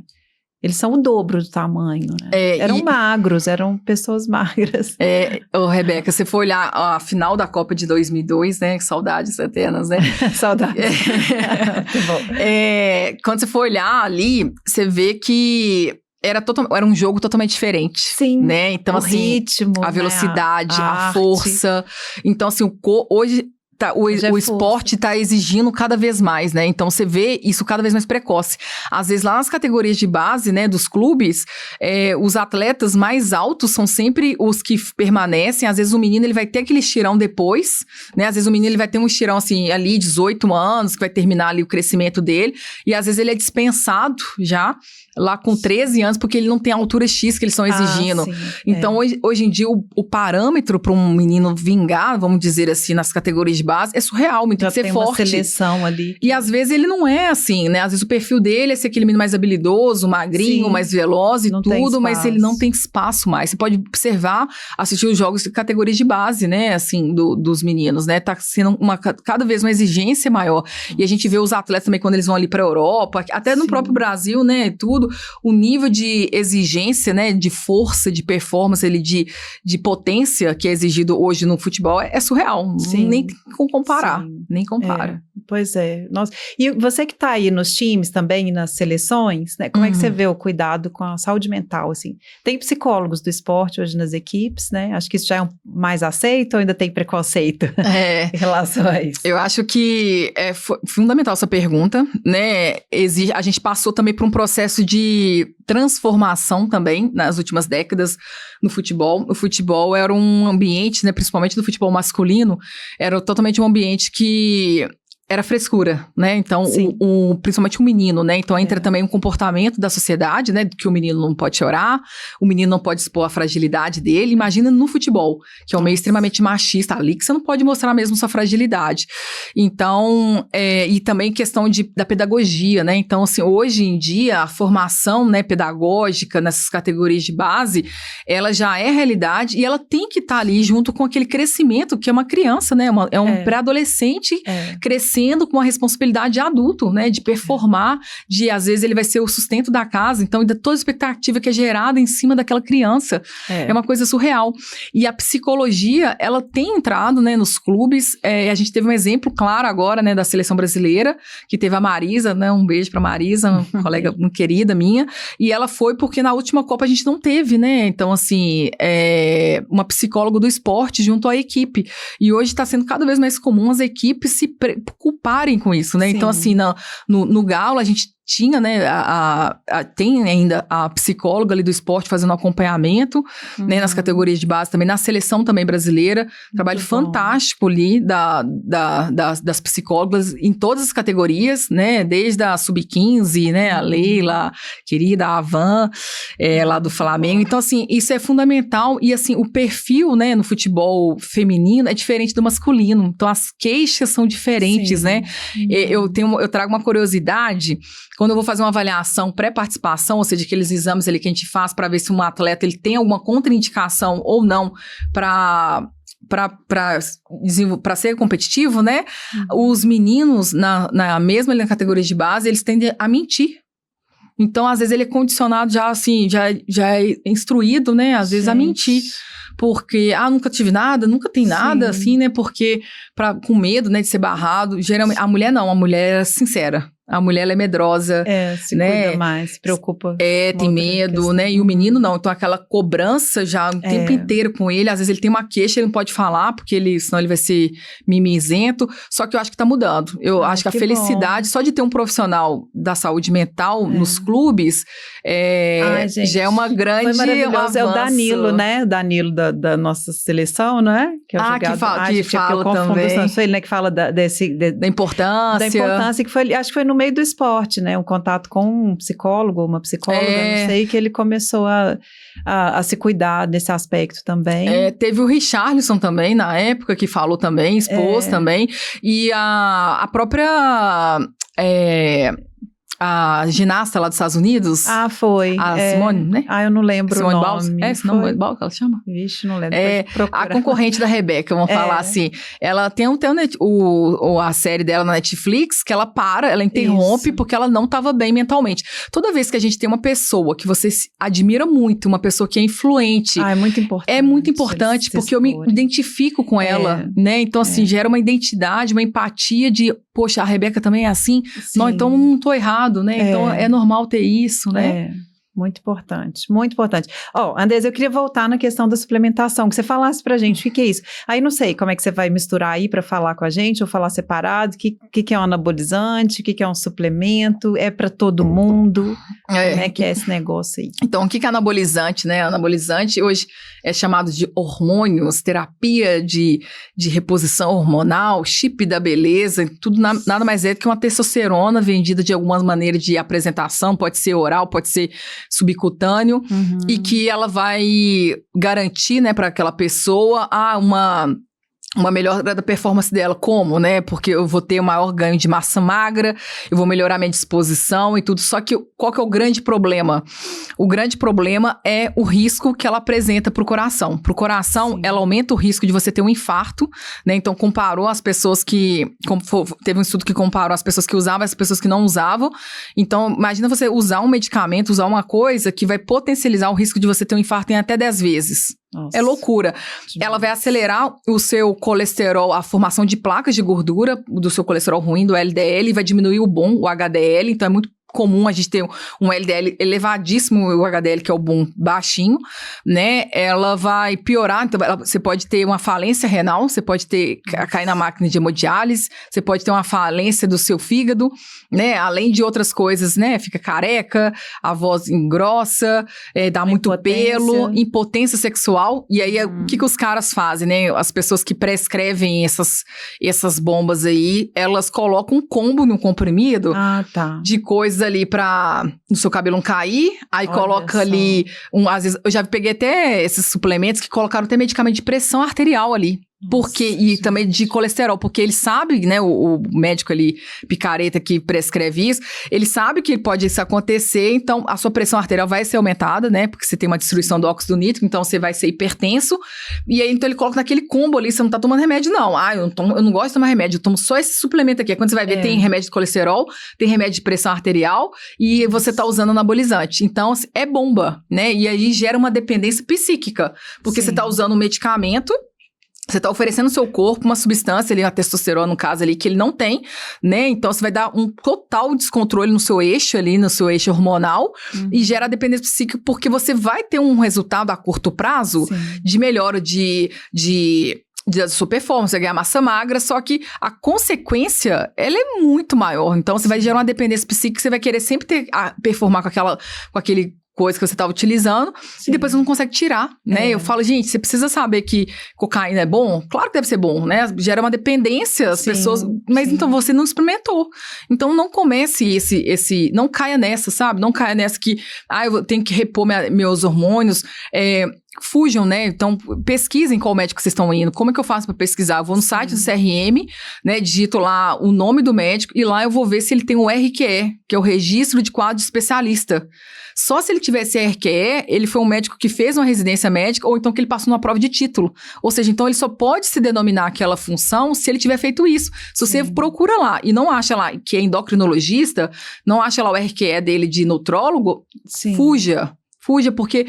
Eles são o dobro do tamanho, né? Eram magros, eram pessoas magras. Rebeca, você foi olhar a final da Copa de 2002, né? Saudades eternas, né? Saudades. Muito bom. Quando você for olhar ali, você vê que era um jogo totalmente diferente. Sim. Né? Então, o assim, ritmo, a velocidade, né? A força. Então, assim, hoje... O esporte está exigindo cada vez mais, né? Então, você vê isso cada vez mais precoce. Às vezes, lá nas categorias de base, né, dos clubes, os atletas mais altos são sempre os que permanecem. Às vezes, o menino ele vai ter aquele estirão depois, né? Às vezes, o menino ele vai ter um estirão, assim, ali, 18 anos, que vai terminar ali o crescimento dele. E, às vezes, ele é dispensado já, lá com 13 anos, porque ele não tem a altura X que eles estão exigindo. Sim, então, hoje em dia, o parâmetro para um menino vingar, vamos dizer assim, nas categorias de base, é surreal, tem que ser forte. Uma seleção ali. E às vezes ele não é assim, né? Às vezes o perfil dele é ser aquele menino mais habilidoso, magrinho, mais veloz e tudo, mas ele não tem espaço mais. Você pode observar, assistir os jogos de categorias de base, né? Assim, dos meninos, né? Tá sendo cada vez uma exigência maior. E a gente vê os atletas também quando eles vão ali pra Europa, até no próprio Brasil, né? Tudo. O nível de exigência, né, de força, de performance, de potência que é exigido hoje no futebol é surreal. Sim. Nem tem como comparar. Sim. Nem compara. Pois é. Nossa. E você que está aí nos times também e nas seleções, né, como é que você vê o cuidado com a saúde mental, assim? Tem psicólogos do esporte hoje nas equipes, né? Acho que isso já é mais aceito ou ainda tem preconceito em relação a isso? Eu acho que é fundamental essa pergunta, né? A gente passou também por um processo de transformação também nas últimas décadas no futebol. O futebol era um ambiente, né, principalmente no futebol masculino, era totalmente um ambiente que era frescura, né? Então, principalmente o menino, né? Então, entra também um comportamento da sociedade, né? Que o menino não pode chorar, o menino não pode expor a fragilidade dele. Imagina no futebol, que é um meio extremamente machista, ali que você não pode mostrar mesmo sua fragilidade. Então, e também questão da pedagogia, né? Então, assim, hoje em dia, a formação, né, pedagógica nessas categorias de base, ela já é realidade e ela tem que estar ali junto com aquele crescimento que é uma criança, né? É um pré-adolescente crescendo com uma responsabilidade de adulto, né, de performar, às vezes ele vai ser o sustento da casa, então toda a expectativa que é gerada em cima daquela criança é uma coisa surreal. E a psicologia, ela tem entrado, né, nos clubes, a gente teve um exemplo claro agora, né, da seleção brasileira, que teve a Marisa, né, um beijo pra Marisa, uma colega muito querida minha, e ela foi porque na última Copa a gente não teve, né, então assim, uma psicóloga do esporte junto à equipe, e hoje está sendo cada vez mais comum as equipes se preocuparem com isso, né? Sim. Então, assim, no Galo, a gente tinha, né, tem ainda a psicóloga ali do esporte fazendo acompanhamento, né, nas categorias de base também, na seleção também brasileira, trabalho fantástico ali das psicólogas em todas as categorias, né, desde a sub-15, né, a Leila, querida, a Avan, lá do Flamengo, então assim, isso é fundamental e assim, o perfil, né, no futebol feminino é diferente do masculino, então as queixas são diferentes, né, eu trago uma curiosidade. Quando eu vou fazer uma avaliação pré-participação, ou seja, aqueles exames ali que a gente faz para ver se um atleta ele tem alguma contraindicação ou não para ser competitivo, né? Os meninos, mesmo ali na categoria de base, eles tendem a mentir. Então, às vezes, ele é condicionado já, assim, já é instruído, né? Às vezes, a mentir. Porque, nunca tive nada, nunca tem nada, assim, né? Porque, com medo, né, de ser barrado. Geralmente, a mulher não, a mulher é sincera. A mulher, ela é medrosa. Se cuida mais, se preocupa. Tem medo, né? E o menino não. Então, aquela cobrança já o tempo inteiro com ele. Às vezes, ele tem uma queixa, ele não pode falar, porque senão ele vai ser mimizento. Só que eu acho que tá mudando. Eu acho que a felicidade, só de ter um profissional da saúde mental nos clubes, já é uma grande... Foi maravilhoso. É o Danilo, né? O Danilo da nossa seleção, não é? Que fala também. Foi ele, né, que fala da importância. Da importância que foi, acho que foi no meio do esporte, né? Um contato com um psicólogo, uma psicóloga, não sei, que ele começou a se cuidar desse aspecto também. Teve o Richarlison também, na época, que falou também, expôs também. E a própria... a ginasta lá dos Estados Unidos. Foi. A Simone, né? Eu não lembro Simone o nome. Biles? Simone Biles que ela chama? Vixe, não lembro. A concorrente da Rebeca, vamos falar assim. Ela tem a série dela na Netflix, que ela interrompe porque ela não estava bem mentalmente. Toda vez que a gente tem uma pessoa que você admira muito, uma pessoa que é influente. É muito importante. É muito importante, porque eu me identifico com ela, né? Então, assim, gera uma identidade, uma empatia de, poxa, a Rebeca também é assim? Não, então não tô errado. Né? Então é normal ter isso, né? Muito importante, muito importante. Andresa, eu queria voltar na questão da suplementação, que você falasse pra gente o que é isso. Aí não sei como é que você vai misturar aí pra falar com a gente, ou falar separado, o que é um anabolizante, o que é um suplemento, é pra todo mundo, como é que é esse negócio aí? Então, o que é anabolizante, né? Anabolizante hoje é chamado de hormônios, terapia de reposição hormonal, chip da beleza, tudo nada mais é do que uma testosterona vendida de alguma maneira de apresentação, pode ser oral, pode ser subcutâneo, e que ela vai garantir, né, para aquela pessoa uma melhora da performance dela. Como, né? Porque eu vou ter um maior ganho de massa magra, eu vou melhorar minha disposição e tudo. Só que qual que é o grande problema? O grande problema é o risco que ela apresenta para o coração. Para o coração, ela aumenta o risco de você ter um infarto, né? Então, comparou as pessoas teve um estudo que comparou as pessoas que usavam e as pessoas que não usavam. Então, imagina você usar um medicamento, usar uma coisa que vai potencializar o risco de você ter um infarto em até 10 vezes. Nossa. É loucura. Ela vai acelerar o seu colesterol, a formação de placas de gordura do seu colesterol ruim, do LDL, e vai diminuir o bom, o HDL. Então é muito comum a gente ter um LDL elevadíssimo e o HDL, que é o bom, baixinho, né? Ela vai piorar, então você pode ter uma falência renal, você pode cair na máquina de hemodiálise, você pode ter uma falência do seu fígado, né? Além de outras coisas, né? Fica careca, a voz engrossa, dá muito pelo, impotência sexual. E aí, o que os caras fazem, né? As pessoas que prescrevem essas bombas aí, elas colocam um combo no comprimido de coisas ali pra o seu cabelo não cair, aí coloca ali, às vezes, eu já peguei até esses suplementos que colocaram até medicamento de pressão arterial ali. E também de colesterol, porque ele sabe, né, o médico ali, picareta que prescreve isso, ele sabe que pode isso acontecer, então a sua pressão arterial vai ser aumentada, né, porque você tem uma destruição do óxido nítrico, então você vai ser hipertenso, e aí então ele coloca naquele combo ali, você não tá tomando remédio não, eu não gosto de tomar remédio, eu tomo só esse suplemento aqui, quando você vai ver tem remédio de colesterol, tem remédio de pressão arterial, e você tá usando anabolizante, então é bomba, né, e aí gera uma dependência psíquica, porque você tá usando um medicamento, você está oferecendo ao seu corpo uma substância ali, a testosterona, no caso ali, que ele não tem, né? Então, você vai dar um total descontrole no seu eixo ali, no seu eixo hormonal, e gera dependência psíquica, porque você vai ter um resultado a curto prazo de melhora da sua performance, ganhar massa magra, só que a consequência, ela é muito maior. Então, você vai gerar uma dependência psíquica, você vai querer sempre performar com aquele coisa que você estava utilizando, e depois você não consegue tirar, né? Eu falo, gente, você precisa saber que cocaína é bom? Claro que deve ser bom, né? Gera uma dependência, as pessoas... Mas então você não experimentou. Então não comece não caia nessa, sabe? Não caia nessa que, eu tenho que repor meus hormônios, fujam, né? Então, pesquisem qual médico vocês estão indo. Como é que eu faço para pesquisar? Eu vou no site do CRM, né? Digito lá o nome do médico e lá eu vou ver se ele tem o RQE, que é o Registro de Quadro de Especialista. Só se ele tivesse RQE, ele foi um médico que fez uma residência médica ou então que ele passou numa prova de título. Ou seja, então ele só pode se denominar aquela função se ele tiver feito isso. Se você procura lá e não acha lá que é endocrinologista, não acha lá o RQE dele de nutrólogo, fuja, porque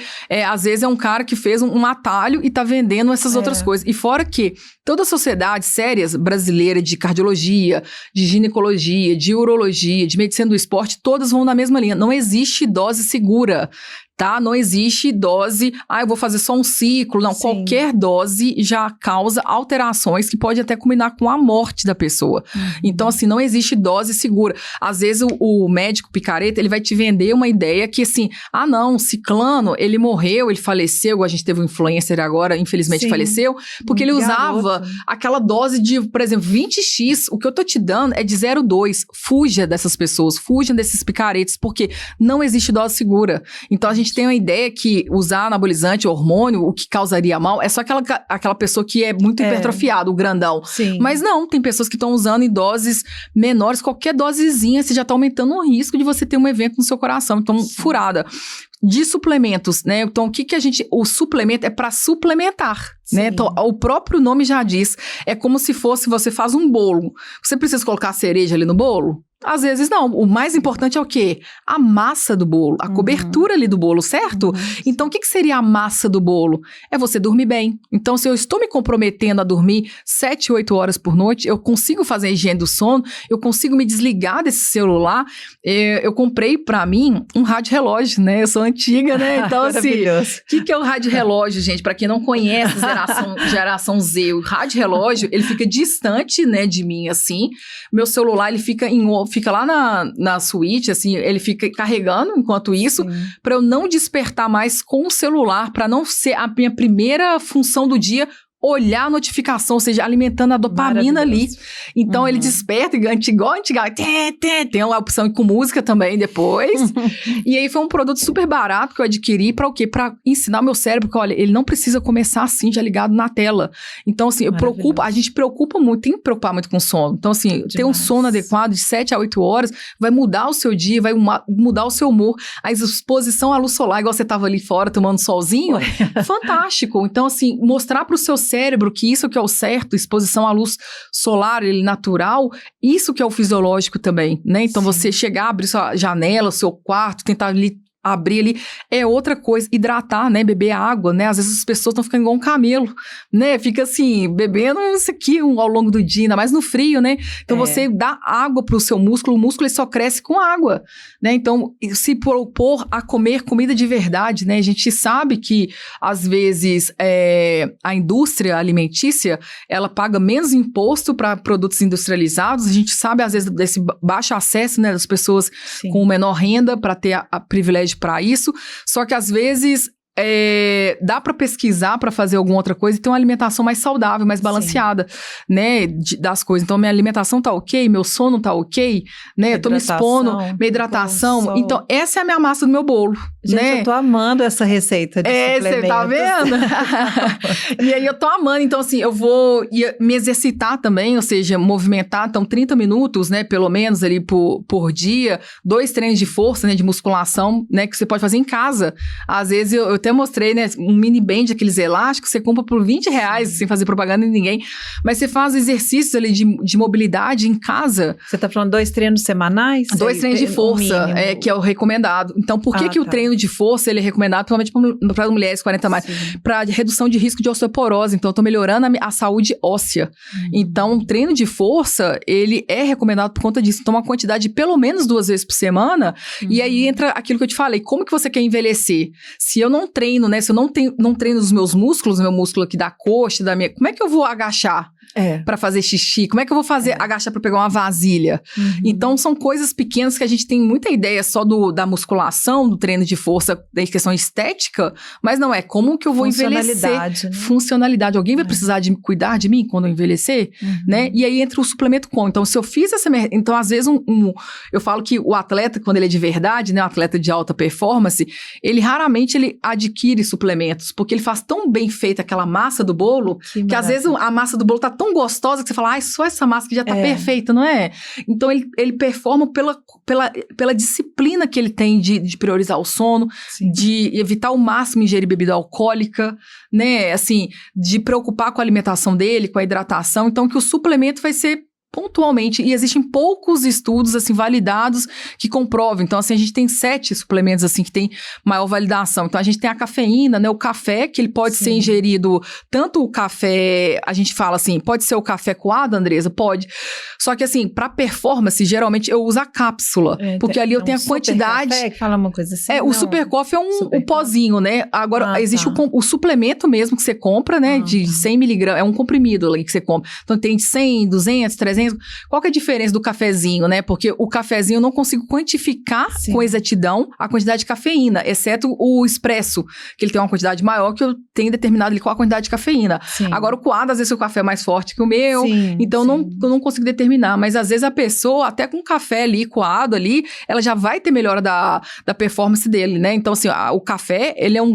às vezes é um cara que fez um atalho e tá vendendo essas outras coisas. E fora que toda a sociedade séria brasileira de cardiologia, de ginecologia, de urologia, de medicina do esporte, todas vão na mesma linha. Não existe dose segura. tá? Não existe dose, eu vou fazer só um ciclo. Não, qualquer dose já causa alterações que pode até culminar com a morte da pessoa. Então, assim, não existe dose segura. Às vezes, o médico picareta, ele vai te vender uma ideia que, assim, não, ciclano, ele morreu, ele faleceu, a gente teve um influencer agora, infelizmente faleceu, porque ele usava aquela dose de, por exemplo, 20x, o que eu tô te dando é de 0,2. Fuja dessas pessoas, fujam desses picaretes, porque não existe dose segura. Então, a gente tem uma ideia que usar anabolizante, hormônio, o que causaria mal, é só aquela pessoa que é muito hipertrofiada, o grandão. Sim. Mas não, tem pessoas que estão usando em doses menores, qualquer dosezinha, você já tá aumentando o risco de você ter um evento no seu coração. Então, furada. De suplementos, né? Então, o suplemento é para suplementar, né? Então, o próprio nome já diz, é como se fosse, você faz um bolo. Você precisa colocar a cereja ali no bolo? Às vezes não. O mais importante é o quê? A massa do bolo, a cobertura ali do bolo, certo? Então, o que seria a massa do bolo? É você dormir bem. Então, se eu estou me comprometendo a dormir 7, 8 horas por noite, eu consigo fazer a higiene do sono, eu consigo me desligar desse celular. Eu comprei pra mim um rádio relógio, né? Eu sou antiga, né? Então, assim, o que é o rádio relógio, gente? Pra quem não conhece geração Z, o rádio relógio, ele fica distante, né, de mim, assim. Meu celular, ele fica lá na suíte, assim, ele fica carregando enquanto isso, para eu não despertar mais com o celular, para não ser a minha primeira função do dia olhar a notificação, ou seja, alimentando a dopamina ali. Então, ele desperta, igual antigamente, tem uma opção com música também depois. E aí, foi um produto super barato que eu adquiri para o quê? Para ensinar o meu cérebro que, olha, ele não precisa começar assim, já ligado na tela. Então, assim, a gente preocupa muito, tem que preocupar muito com o sono. Então, assim, ter um sono adequado de 7 a 8 horas vai mudar o seu dia, vai mudar o seu humor. A exposição à luz solar, igual você estava ali fora tomando solzinho, fantástico. Então, assim, mostrar para o seu cérebro que isso que é o certo, exposição à luz solar, ele natural, isso que é o fisiológico também, né? Então, você chegar, abrir sua janela, seu quarto, tentar ali abrir ali, é outra coisa, hidratar, né, beber água, né, às vezes as pessoas estão ficando igual um camelo, né, fica assim, bebendo isso aqui ao longo do dia, ainda mais no frio, né, então você dá água pro seu músculo, o músculo ele só cresce com água, né, então se propor a comer comida de verdade, né, a gente sabe que às vezes a indústria alimentícia, ela paga menos imposto para produtos industrializados, a gente sabe às vezes desse baixo acesso, né, das pessoas com menor renda para ter a privilégio para isso, só que às vezes dá para pesquisar para fazer alguma outra coisa e ter uma alimentação mais saudável, mais balanceada, né, das coisas. Então, minha alimentação tá ok, meu sono tá ok, né, eu tô me expondo, minha hidratação. Então, essa é a minha massa do meu bolo. Gente, né? Eu tô amando essa receita de suplementos. Você tá vendo? E aí eu tô amando, então assim, eu vou me exercitar também, ou seja, movimentar, então 30 minutos, né, pelo menos ali por dia, 2 treinos de força, né, de musculação, né, que você pode fazer em casa. Às vezes eu até mostrei, né, um mini band, aqueles elásticos, você compra por R$20, sem fazer propaganda em ninguém, mas você faz exercícios ali de mobilidade em casa. Você tá falando 2 treinos semanais? 2 treinos de força, que é o recomendado. Então, por que o treino de força ele é recomendado, principalmente para mulheres 40 a mais? Para redução de risco de osteoporose. Então, eu tô melhorando a saúde óssea. Então, o treino de força, ele é recomendado por conta disso. Então, uma quantidade de pelo menos 2 vezes por semana. E aí entra aquilo que eu te falei. Como que você quer envelhecer? Se eu não treino, né? Se eu não treino os meus músculos, meu músculo aqui da coxa, como é que eu vou agachar para fazer xixi? Como é que eu vou fazer agachar para pegar uma vasilha? Então, são coisas pequenas que a gente tem muita ideia só da musculação, do treino de força, da questão estética, mas não é como que eu vou envelhecer. Né? Funcionalidade. Alguém vai precisar de cuidar de mim quando eu envelhecer? Né? E aí entra o suplemento com. Então, se eu fiz essa... Então, às vezes, eu falo que o atleta, quando ele é de verdade, né, um atleta de alta performance, ele raramente ele adquire suplementos, porque ele faz tão bem feita aquela massa do bolo, que às vezes a massa do bolo tá tão gostosa que você fala, só essa massa que já tá perfeita, não é? Então, ele performa pela disciplina que ele tem de priorizar o sono, de evitar ao máximo ingerir bebida alcoólica, né? Assim, de preocupar com a alimentação dele, com a hidratação. Então, que o suplemento vai ser pontualmente, e existem poucos estudos, assim, validados que comprovam. Então, assim, a gente tem 7 suplementos, assim, que tem maior validação. Então, a gente tem a cafeína, né, o café, que ele pode ser ingerido, tanto o café, a gente fala assim, pode ser o café coado, Andresa? Pode. Só que, assim, para performance, geralmente eu uso a cápsula, porque ali eu tenho a quantidade... Café, que fala uma coisa assim? O Super Coffee é um pozinho, né? Agora, existe o suplemento mesmo que você compra, né, de 100 miligramas, é um comprimido ali que você compra. Então, tem 100, 200, 300. Qual que é a diferença do cafezinho, né? Porque o cafezinho eu não consigo quantificar com exatidão a quantidade de cafeína, exceto o expresso, que ele tem uma quantidade maior que eu tenho determinado ali qual a quantidade de cafeína. Agora, o coado, às vezes o café é mais forte que o meu, então eu não consigo determinar. Mas, às vezes, a pessoa, até com café ali, coado ali, ela já vai ter melhora da performance dele, né? Então, assim, o café, ele é um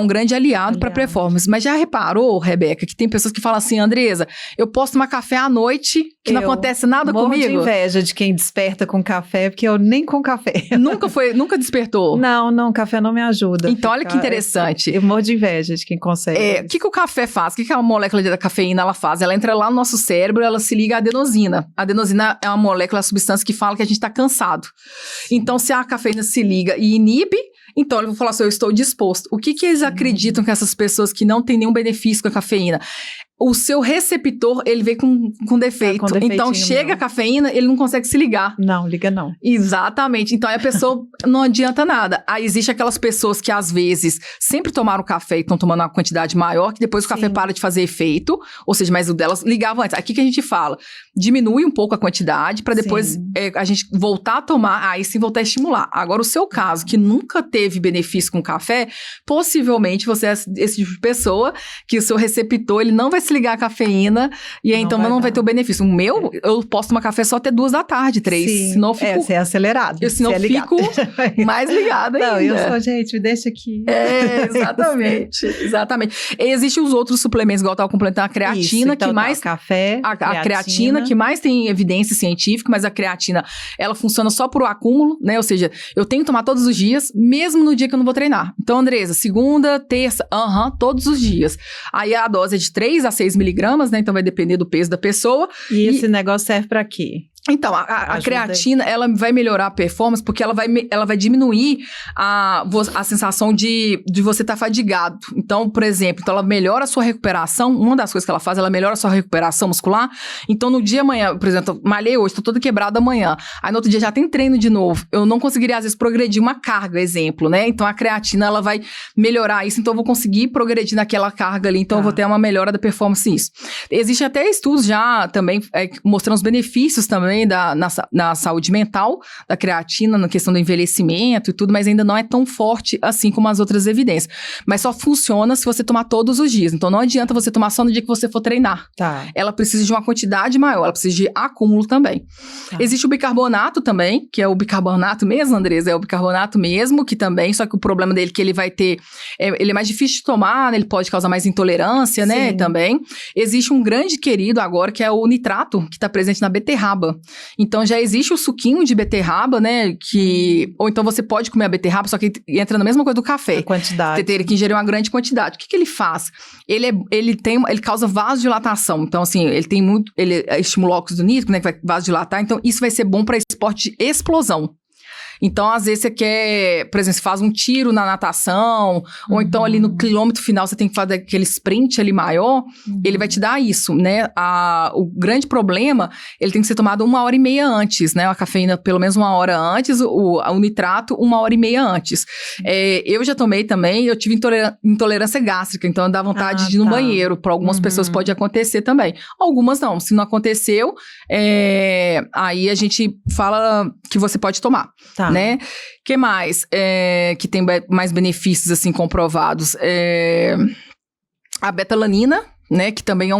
grande aliado para performance. Mas já reparou, Rebeca, que tem pessoas que falam assim, Andresa, eu posso tomar café à noite, que não acontece nada comigo? Eu morro de inveja de quem desperta com café, porque eu nem com café. Nunca despertou? Não, café não me ajuda. Então, olha que interessante. Eu morro de inveja de quem consegue. O que o café faz? O que a molécula da cafeína ela faz? Ela entra lá no nosso cérebro, ela se liga à adenosina. A adenosina é uma molécula, a substância que fala que a gente está cansado. Então, se a cafeína se liga e inibe, então, eu vou falar assim, eu estou disposto. O que eles acreditam que essas pessoas que não têm nenhum benefício com a cafeína? O seu receptor, ele vem com defeito. Então, chega a cafeína, ele não consegue se ligar. Não, liga não. Exatamente. Então, aí a pessoa não adianta nada. Aí, existe aquelas pessoas que, às vezes, sempre tomaram café e estão tomando uma quantidade maior, que depois o café para de fazer efeito. Ou seja, mas o delas ligava antes. Aqui que a gente fala, diminui um pouco a quantidade, para depois a gente voltar a tomar, aí sim voltar a estimular. Agora, o seu caso, que nunca teve benefício com café, possivelmente você é esse tipo de pessoa que o seu receptor, ele não vai se ligar a cafeína e aí então não vai ter o benefício. O meu, eu posso tomar café só até 2 da tarde, 3. Senão eu fico... você é acelerado. Senão eu fico mais ligada ainda. Não, eu sou, gente, me deixa aqui. Exatamente. E existem os outros suplementos, igual eu estava complementando, a creatina, então, que mais... café, a creatina, que mais tem evidência científica, mas a creatina, ela funciona só por acúmulo, né? Ou seja, eu tenho que tomar todos os dias, mesmo no dia que eu não vou treinar. Então, Andresa, segunda, terça, todos os dias. Aí a dose é de 3 a 6 miligramas, né? Então vai depender do peso da pessoa. E esse negócio serve pra quê? Então, a creatina, ela vai melhorar a performance porque ela vai diminuir a sensação de você estar fadigado. Então, por exemplo, ela melhora a sua recuperação. Uma das coisas que ela faz, ela melhora a sua recuperação muscular. Então, no dia amanhã, por exemplo, malhei hoje, tô toda quebrada amanhã. Aí, no outro dia, já tem treino de novo. Eu não conseguiria, às vezes, progredir uma carga, exemplo, né? Então, a creatina, ela vai melhorar isso. Então, eu vou conseguir progredir naquela carga ali. Então, eu vou ter uma melhora da performance nisso. Existem até estudos já também mostrando os benefícios também na saúde mental da creatina, na questão do envelhecimento e tudo, mas ainda não é tão forte assim como as outras evidências. Mas só funciona se você tomar todos os dias. Então, não adianta você tomar só no dia que você for treinar. Ela precisa de uma quantidade maior, ela precisa de acúmulo também. Existe o bicarbonato também, que é o bicarbonato mesmo, Andresa, é o bicarbonato mesmo, que também, só que o problema dele é que ele vai ter, ele é mais difícil de tomar, né? Ele pode causar mais intolerância, né, também. Existe um grande querido agora, que é o nitrato, que está presente na beterraba. Então, já existe o suquinho de beterraba, né, ou então você pode comer a beterraba, só que entra na mesma coisa do café. A quantidade. Você teria que ingerir uma grande quantidade. O que ele faz? Ele causa vasodilatação. Então, assim, ele estimula o óxido nítrico, né, que vai vasodilatar. Então, isso vai ser bom para esporte de explosão. Então, às vezes, você quer, por exemplo, você faz um tiro na natação, ou então ali no quilômetro final você tem que fazer aquele sprint ali maior, ele vai te dar isso, né? O grande problema, ele tem que ser tomado 1h30 antes, né? A cafeína pelo menos 1 hora antes, o nitrato 1h30 antes. Eu já tomei também, eu tive intolerância gástrica, então dá vontade de ir no banheiro. Para algumas pessoas pode acontecer também. Algumas não. Se não aconteceu, aí a gente fala que você pode tomar. Né? Que mais? Que tem mais benefícios, assim, comprovados. A betalanina, né? Que também é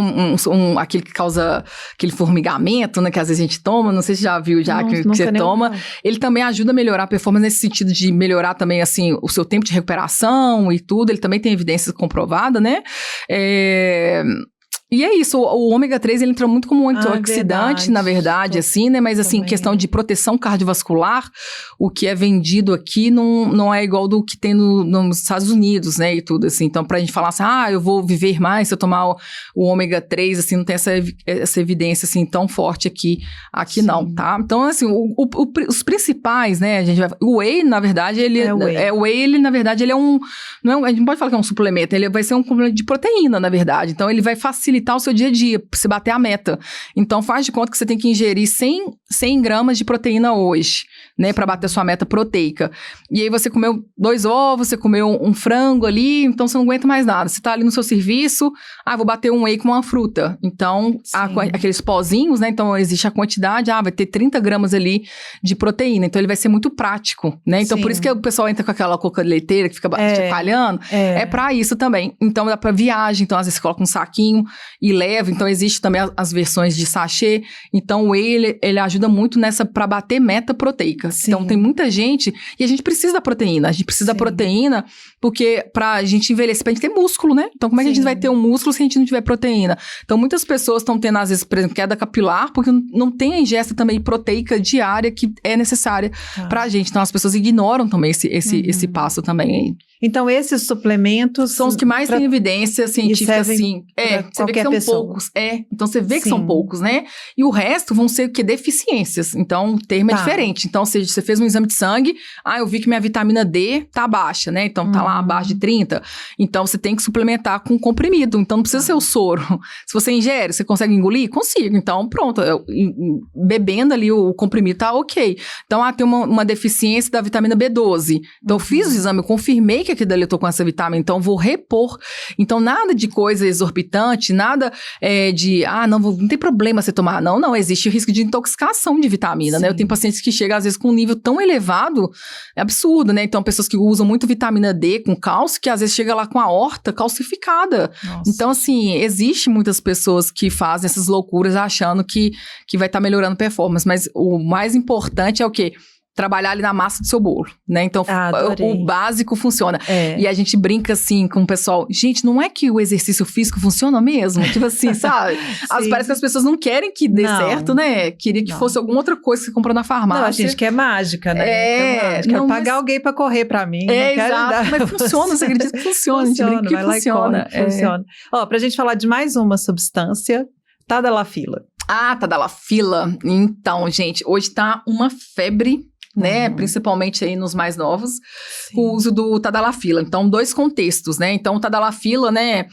aquele que causa aquele formigamento, né? Que às vezes a gente toma, não sei se já viu que você toma. Ele também ajuda a melhorar a performance nesse sentido de melhorar também, assim, o seu tempo de recuperação e tudo. Ele também tem evidência comprovada, né? E é isso, o ômega 3, ele entra muito como um antioxidante, na verdade, assim, né? Mas, assim, questão de proteção cardiovascular, o que é vendido aqui não é igual do que tem nos Estados Unidos, né? E tudo, assim. Então, pra gente falar assim, eu vou viver mais se eu tomar o ômega 3, assim, não tem essa evidência, assim, tão forte aqui não, tá? Então, assim, os principais, né? O whey, na verdade, o whey, ele, na verdade, ele é a gente não pode falar que é um suplemento, ele vai ser um complemento de proteína, na verdade. Então, ele vai facilitar o seu dia a dia, pra você bater a meta. Então, faz de conta que você tem que ingerir 100 gramas de proteína hoje, né? Pra bater a sua meta proteica. E aí, você comeu 2 ovos, você comeu um frango ali, então você não aguenta mais nada. Você tá ali no seu serviço, vou bater um whey com uma fruta. Então, aqueles pozinhos, né? Então, existe a quantidade, vai ter 30 gramas ali de proteína. Então, ele vai ser muito prático, né? Então, por isso que o pessoal entra com aquela coca leiteira que fica chacoalhando. É pra isso também. Então, dá pra viagem. Então, às vezes, você coloca um saquinho e leva. Então, existe também as versões de sachê. Então, o whey, ele ajuda muito pra bater meta proteica. Sim. Então, tem muita gente... E a gente precisa da proteína. A gente precisa da proteína porque pra gente envelhecer, pra gente ter músculo, né? Então, como é que a gente vai ter um músculo se a gente não tiver proteína? Então, muitas pessoas estão tendo, às vezes, por exemplo, queda capilar, porque não tem a ingesta também proteica diária que é necessária pra gente. Então, as pessoas ignoram também esse passo também. Então, esses suplementos... São os que mais têm evidência científica, assim. Você vê que são poucos. Então, você vê que são poucos, né? E o resto vão ser o quê? Deficiências. Então, o termo é diferente. Então, se você fez um exame de sangue, eu vi que minha vitamina D tá baixa, né? Então, tá lá abaixo de 30. Então, você tem que suplementar com comprimido. Então, não precisa ser o soro. Se você ingere, você consegue engolir? Consigo. Então, pronto. Bebendo ali o comprimido tá ok. Então, tem uma deficiência da vitamina B12. Então, eu fiz o exame, eu confirmei que aqui dali eu tô com essa vitamina, então vou repor. Então, nada de coisa exorbitante, nada não tem problema você tomar. Não, existe risco de intoxicação de vitamina, né? Eu tenho pacientes que chegam, às vezes, com um nível tão elevado, é absurdo, né? Então, pessoas que usam muito vitamina D com cálcio, que às vezes chega lá com a horta calcificada. Nossa. Então, assim, existe muitas pessoas que fazem essas loucuras achando que vai estar melhorando performance, mas o mais importante é o quê? Trabalhar ali na massa do seu bolo, né? Então, o básico funciona. E a gente brinca, assim, com o pessoal. Gente, não é que o exercício físico funciona mesmo? Tipo assim, sabe? Parece que as pessoas não querem que dê certo, né? Queria que fosse alguma outra coisa que você comprou na farmácia. Não, a gente quer mágica, né? Quero pagar alguém pra correr pra mim. Exato. Mas funciona, você acredita que funciona? Funciona, vai lá e corre, funciona. Pra gente falar de mais uma substância, Tadalafila. Tadalafila. Então, gente, hoje tá uma febre, né, principalmente aí nos mais novos, o uso do Tadalafila. Então, 2 contextos, né? Então, o Tadalafila, né,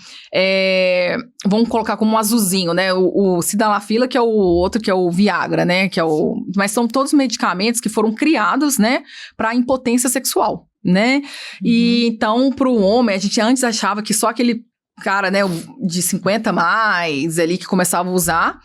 vamos colocar como um azulzinho, né? O Sildenafila, que é o outro, que é o Viagra, né? Mas são todos medicamentos que foram criados, né, para impotência sexual, né? E então, para o homem, a gente antes achava que só aquele cara, né, de 50 mais ali que começava a usar.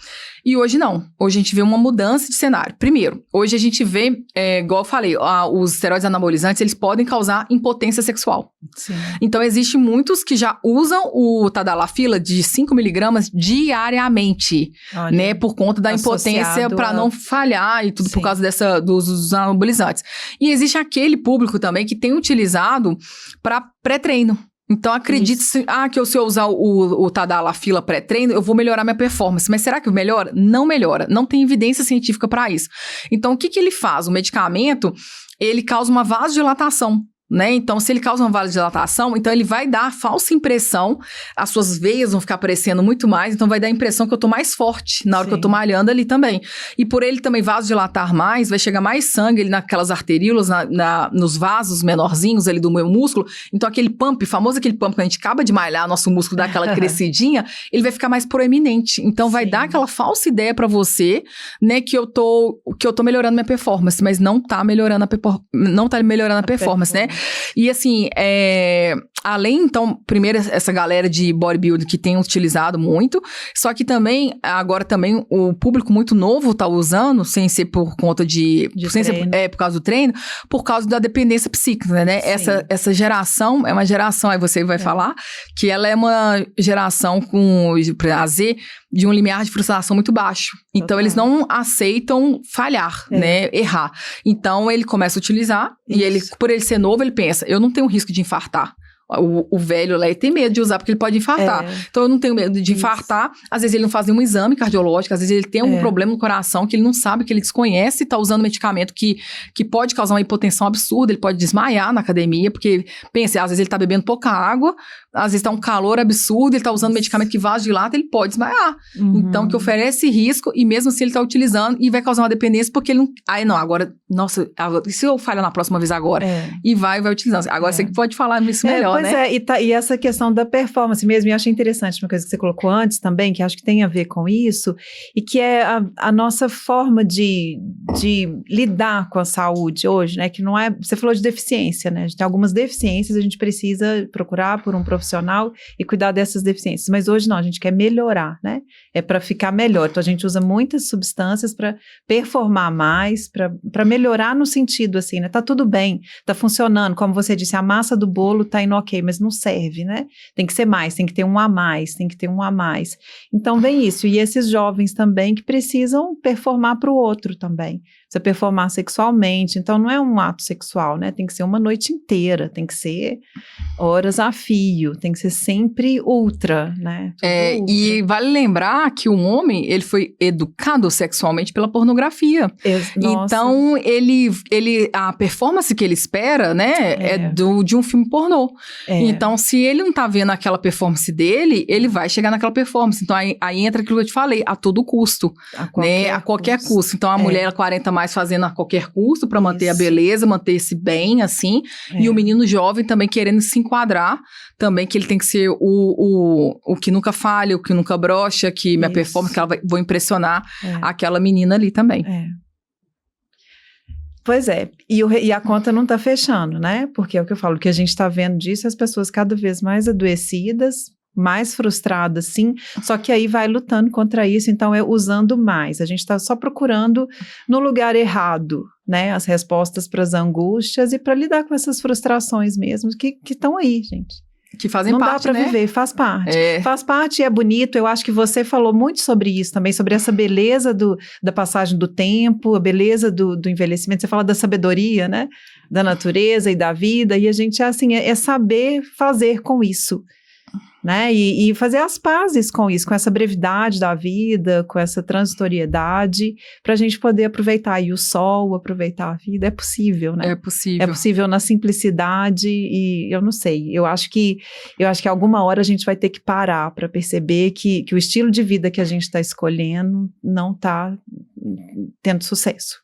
E hoje não. Hoje a gente vê uma mudança de cenário. Primeiro, hoje a gente vê, igual eu falei, os esteroides anabolizantes, eles podem causar impotência sexual. Sim. Então, existem muitos que já usam o Tadalafila de 5 miligramas diariamente, né? Por conta da impotência para não falhar e tudo. Sim. Por causa dos anabolizantes. E existe aquele público também que tem utilizado para pré-treino. Então, acredite que se eu usar o Tadalafila pré-treino, eu vou melhorar minha performance. Mas será que melhora? Não melhora. Não tem evidência científica para isso. Então, o que ele faz? O medicamento, ele causa uma vasodilatação. Né? Então, se ele causa uma vasodilatação, então ele vai dar a falsa impressão, as suas veias vão ficar aparecendo muito mais, então vai dar a impressão que eu tô mais forte na hora que eu tô malhando ali também. E por ele também vasodilatar mais, vai chegar mais sangue ali naquelas arteríolas, nos vasos menorzinhos ali do meu músculo, então aquele pump, famoso aquele pump que a gente acaba de malhar, nosso músculo dá aquela crescidinha, ele vai ficar mais proeminente. Então vai dar aquela falsa ideia pra você, né, que eu tô melhorando minha performance, mas não tá melhorando a performance, né? E assim, além, então, primeiro essa galera de bodybuilding que tem utilizado muito, só que também, agora também o público muito novo tá usando, sem ser por conta sem ser, por causa do treino, por causa da dependência psíquica, né? Essa geração, é uma geração, aí você vai falar, que ela é uma geração com a Z, de um limiar de frustração muito baixo. Então, eles não aceitam falhar, né? Errar. Então, ele começa a utilizar, e por ele ser novo, ele pensa, eu não tenho risco de infartar. O velho lá, ele tem medo de usar porque ele pode infartar. Então, eu não tenho medo de infartar. Às vezes, ele não faz nenhum exame cardiológico. Às vezes, ele tem algum problema no coração que ele não sabe, que ele desconhece. Tá usando medicamento que pode causar uma hipotensão absurda. Ele pode desmaiar na academia. Porque, pense, às vezes, ele tá bebendo pouca água. Às vezes, tá um calor absurdo. Ele tá usando medicamento que vasodilata. Ele pode desmaiar. Então, que oferece risco. E mesmo assim, ele tá utilizando. E vai causar uma dependência porque ele não... Aí, não, agora... Nossa, e se eu falhar na próxima vez agora? E vai utilizando. Agora, você pode falar isso melhor, pois né? E essa questão da performance mesmo, e eu achei interessante uma coisa que você colocou antes também, que acho que tem a ver com isso, e que é a nossa forma de lidar com a saúde hoje, né? Que não é... Você falou de deficiência, né? A gente tem algumas deficiências, a gente precisa procurar por um profissional e cuidar dessas deficiências. Mas hoje não, a gente quer melhorar, né? É para ficar melhor. Então, a gente usa muitas substâncias para performar mais, para melhorar no sentido assim, né? Tá tudo bem, tá funcionando. Como você disse, a massa do bolo tá indo ok, mas não serve, né? Tem que ser mais, tem que ter um a mais, tem que ter um a mais. Então, vem isso. E esses jovens também que precisam performar para o outro também. Precisa performar sexualmente. Então, não é um ato sexual, né? Tem que ser uma noite inteira, tem que ser horas a fio, tem que ser sempre ultra, né? Ultra. E vale lembrar que o homem, ele foi educado sexualmente pela pornografia. Então, a performance que ele espera, né, de um filme pornô. Então, se ele não tá vendo aquela performance dele, ele vai chegar naquela performance. Então, aí entra aquilo que eu te falei, a todo custo. A qualquer custo. Então, a mulher 40 mais fazendo a qualquer custo para manter a beleza, manter-se bem, assim. E o menino jovem também querendo se enquadrar, também que ele tem que ser o que nunca falha, o que nunca brocha, que minha performance, que vou impressionar aquela menina ali também. Pois é, e a conta não tá fechando, né? Porque é o que eu falo, o que a gente tá vendo disso, as pessoas cada vez mais adoecidas, mais frustradas, sim, só que aí vai lutando contra isso, então é usando mais. A gente está só procurando no lugar errado, né? As respostas para as angústias e para lidar com essas frustrações mesmo, que estão aí, gente. Que fazem parte, né? Não dá para viver, faz parte. Faz parte e é bonito. Eu acho que você falou muito sobre isso também, sobre essa beleza da passagem do tempo, a beleza do envelhecimento. Você fala da sabedoria, né? Da natureza e da vida, e a gente, assim, é saber fazer com isso. Né? E fazer as pazes com isso, com essa brevidade da vida, com essa transitoriedade, para a gente poder aproveitar aí o sol, aproveitar a vida. É possível, né? É possível. É possível na simplicidade e eu não sei, eu acho que alguma hora a gente vai ter que parar para perceber que o estilo de vida que a gente está escolhendo não está tendo sucesso.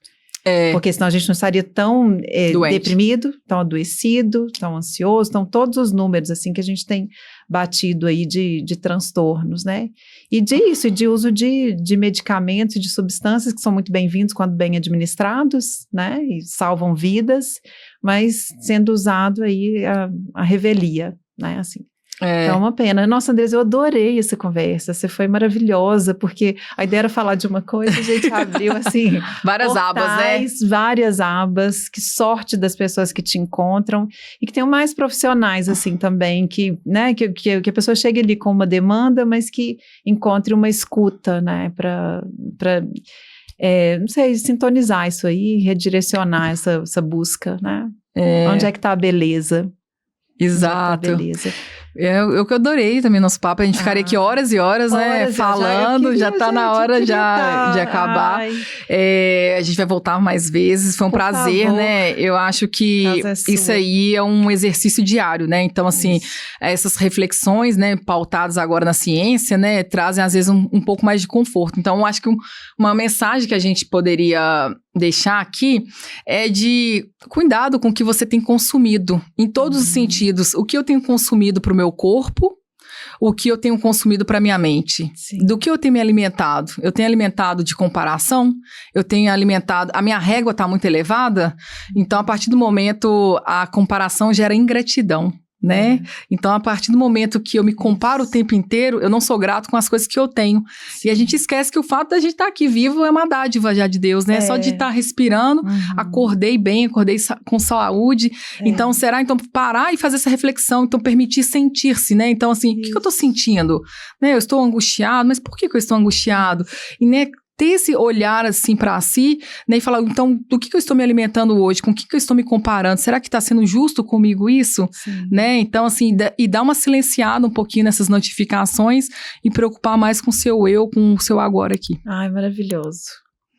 Porque senão a gente não estaria tão deprimido, tão adoecido, tão ansioso, tão todos os números assim que a gente tem batido aí de transtornos, né? E de uso de medicamentos, de substâncias que são muito bem-vindos quando bem administrados, né? E salvam vidas, mas sendo usado aí a revelia, né? Assim. É uma pena. Nossa, Andresa, eu adorei essa conversa, você foi maravilhosa, porque a ideia era falar de uma coisa, a gente abriu, assim... várias abas, né? Várias abas, que sorte das pessoas que te encontram, e que tenham mais profissionais, assim, também, que, né, que a pessoa chegue ali com uma demanda, mas que encontre uma escuta, né, para não sei, sintonizar isso aí, redirecionar essa busca, né? Onde é que tá a beleza? Exato. Onde é que tá a beleza? Eu que adorei também nosso papo, a gente ficaria aqui horas e horas, né, falando, já tá na hora de acabar. A gente vai voltar mais vezes, foi um prazer, né, eu acho que isso aí é um exercício diário, né, então assim, essas reflexões, né, pautadas agora na ciência, né, trazem às vezes um pouco mais de conforto, então eu acho que uma mensagem que a gente poderia deixar aqui é de cuidado com o que você tem consumido, em todos os sentidos, o que eu tenho consumido para o meu corpo, o que eu tenho consumido para minha mente. Sim. Do que eu tenho me alimentado? Eu tenho alimentado de comparação? Eu tenho alimentado... A minha régua está muito elevada? Então, a partir do momento, a comparação gera ingratidão. Né? Então, a partir do momento que eu me comparo o tempo inteiro, eu não sou grato com as coisas que eu tenho. Sim. E a gente esquece que o fato da gente estar aqui vivo é uma dádiva já de Deus, né? Só de estar respirando, acordei bem, acordei com saúde. Então, então, parar e fazer essa reflexão, então, permitir sentir-se, né? Então, assim, o que eu estou sentindo? Né? Eu estou angustiado, mas por que eu estou angustiado? E, né, ter esse olhar assim para si, né, e falar, então, do que eu estou me alimentando hoje? Com o que eu estou me comparando? Será que está sendo justo comigo isso? Né? Então, assim, e dar uma silenciada um pouquinho nessas notificações e preocupar mais com o seu eu, com o seu agora aqui. Ai, maravilhoso.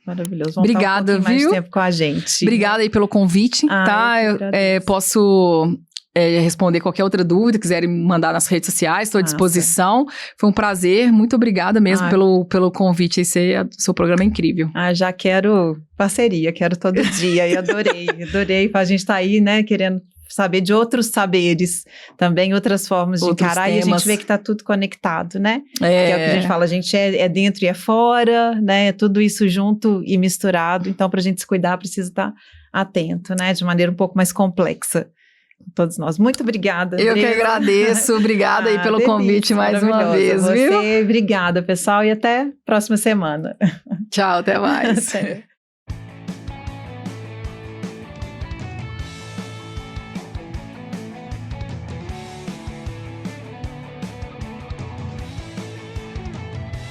Maravilhoso. Vamos Obrigada, estar mais tempo com a gente. Obrigada aí pelo convite, tá? Eu posso responder qualquer outra dúvida, quiserem mandar nas redes sociais, estou à disposição. Foi um prazer, muito obrigada mesmo pelo convite. Seu programa é incrível. Já quero parceria, quero todo dia, e adorei a gente estar aí, né, querendo saber de outros saberes, também outras formas de encarar, temas. E a gente vê que está tudo conectado, né? Que é o que a gente fala, a gente é dentro e é fora, né? É tudo isso junto e misturado, então para a gente se cuidar precisa estar atento, né? De maneira um pouco mais complexa. Todos nós. Muito obrigada, Andresa. Eu que agradeço. Obrigada aí pelo convite mais uma vez, viu? Obrigada, pessoal, e até próxima semana. Tchau, até mais.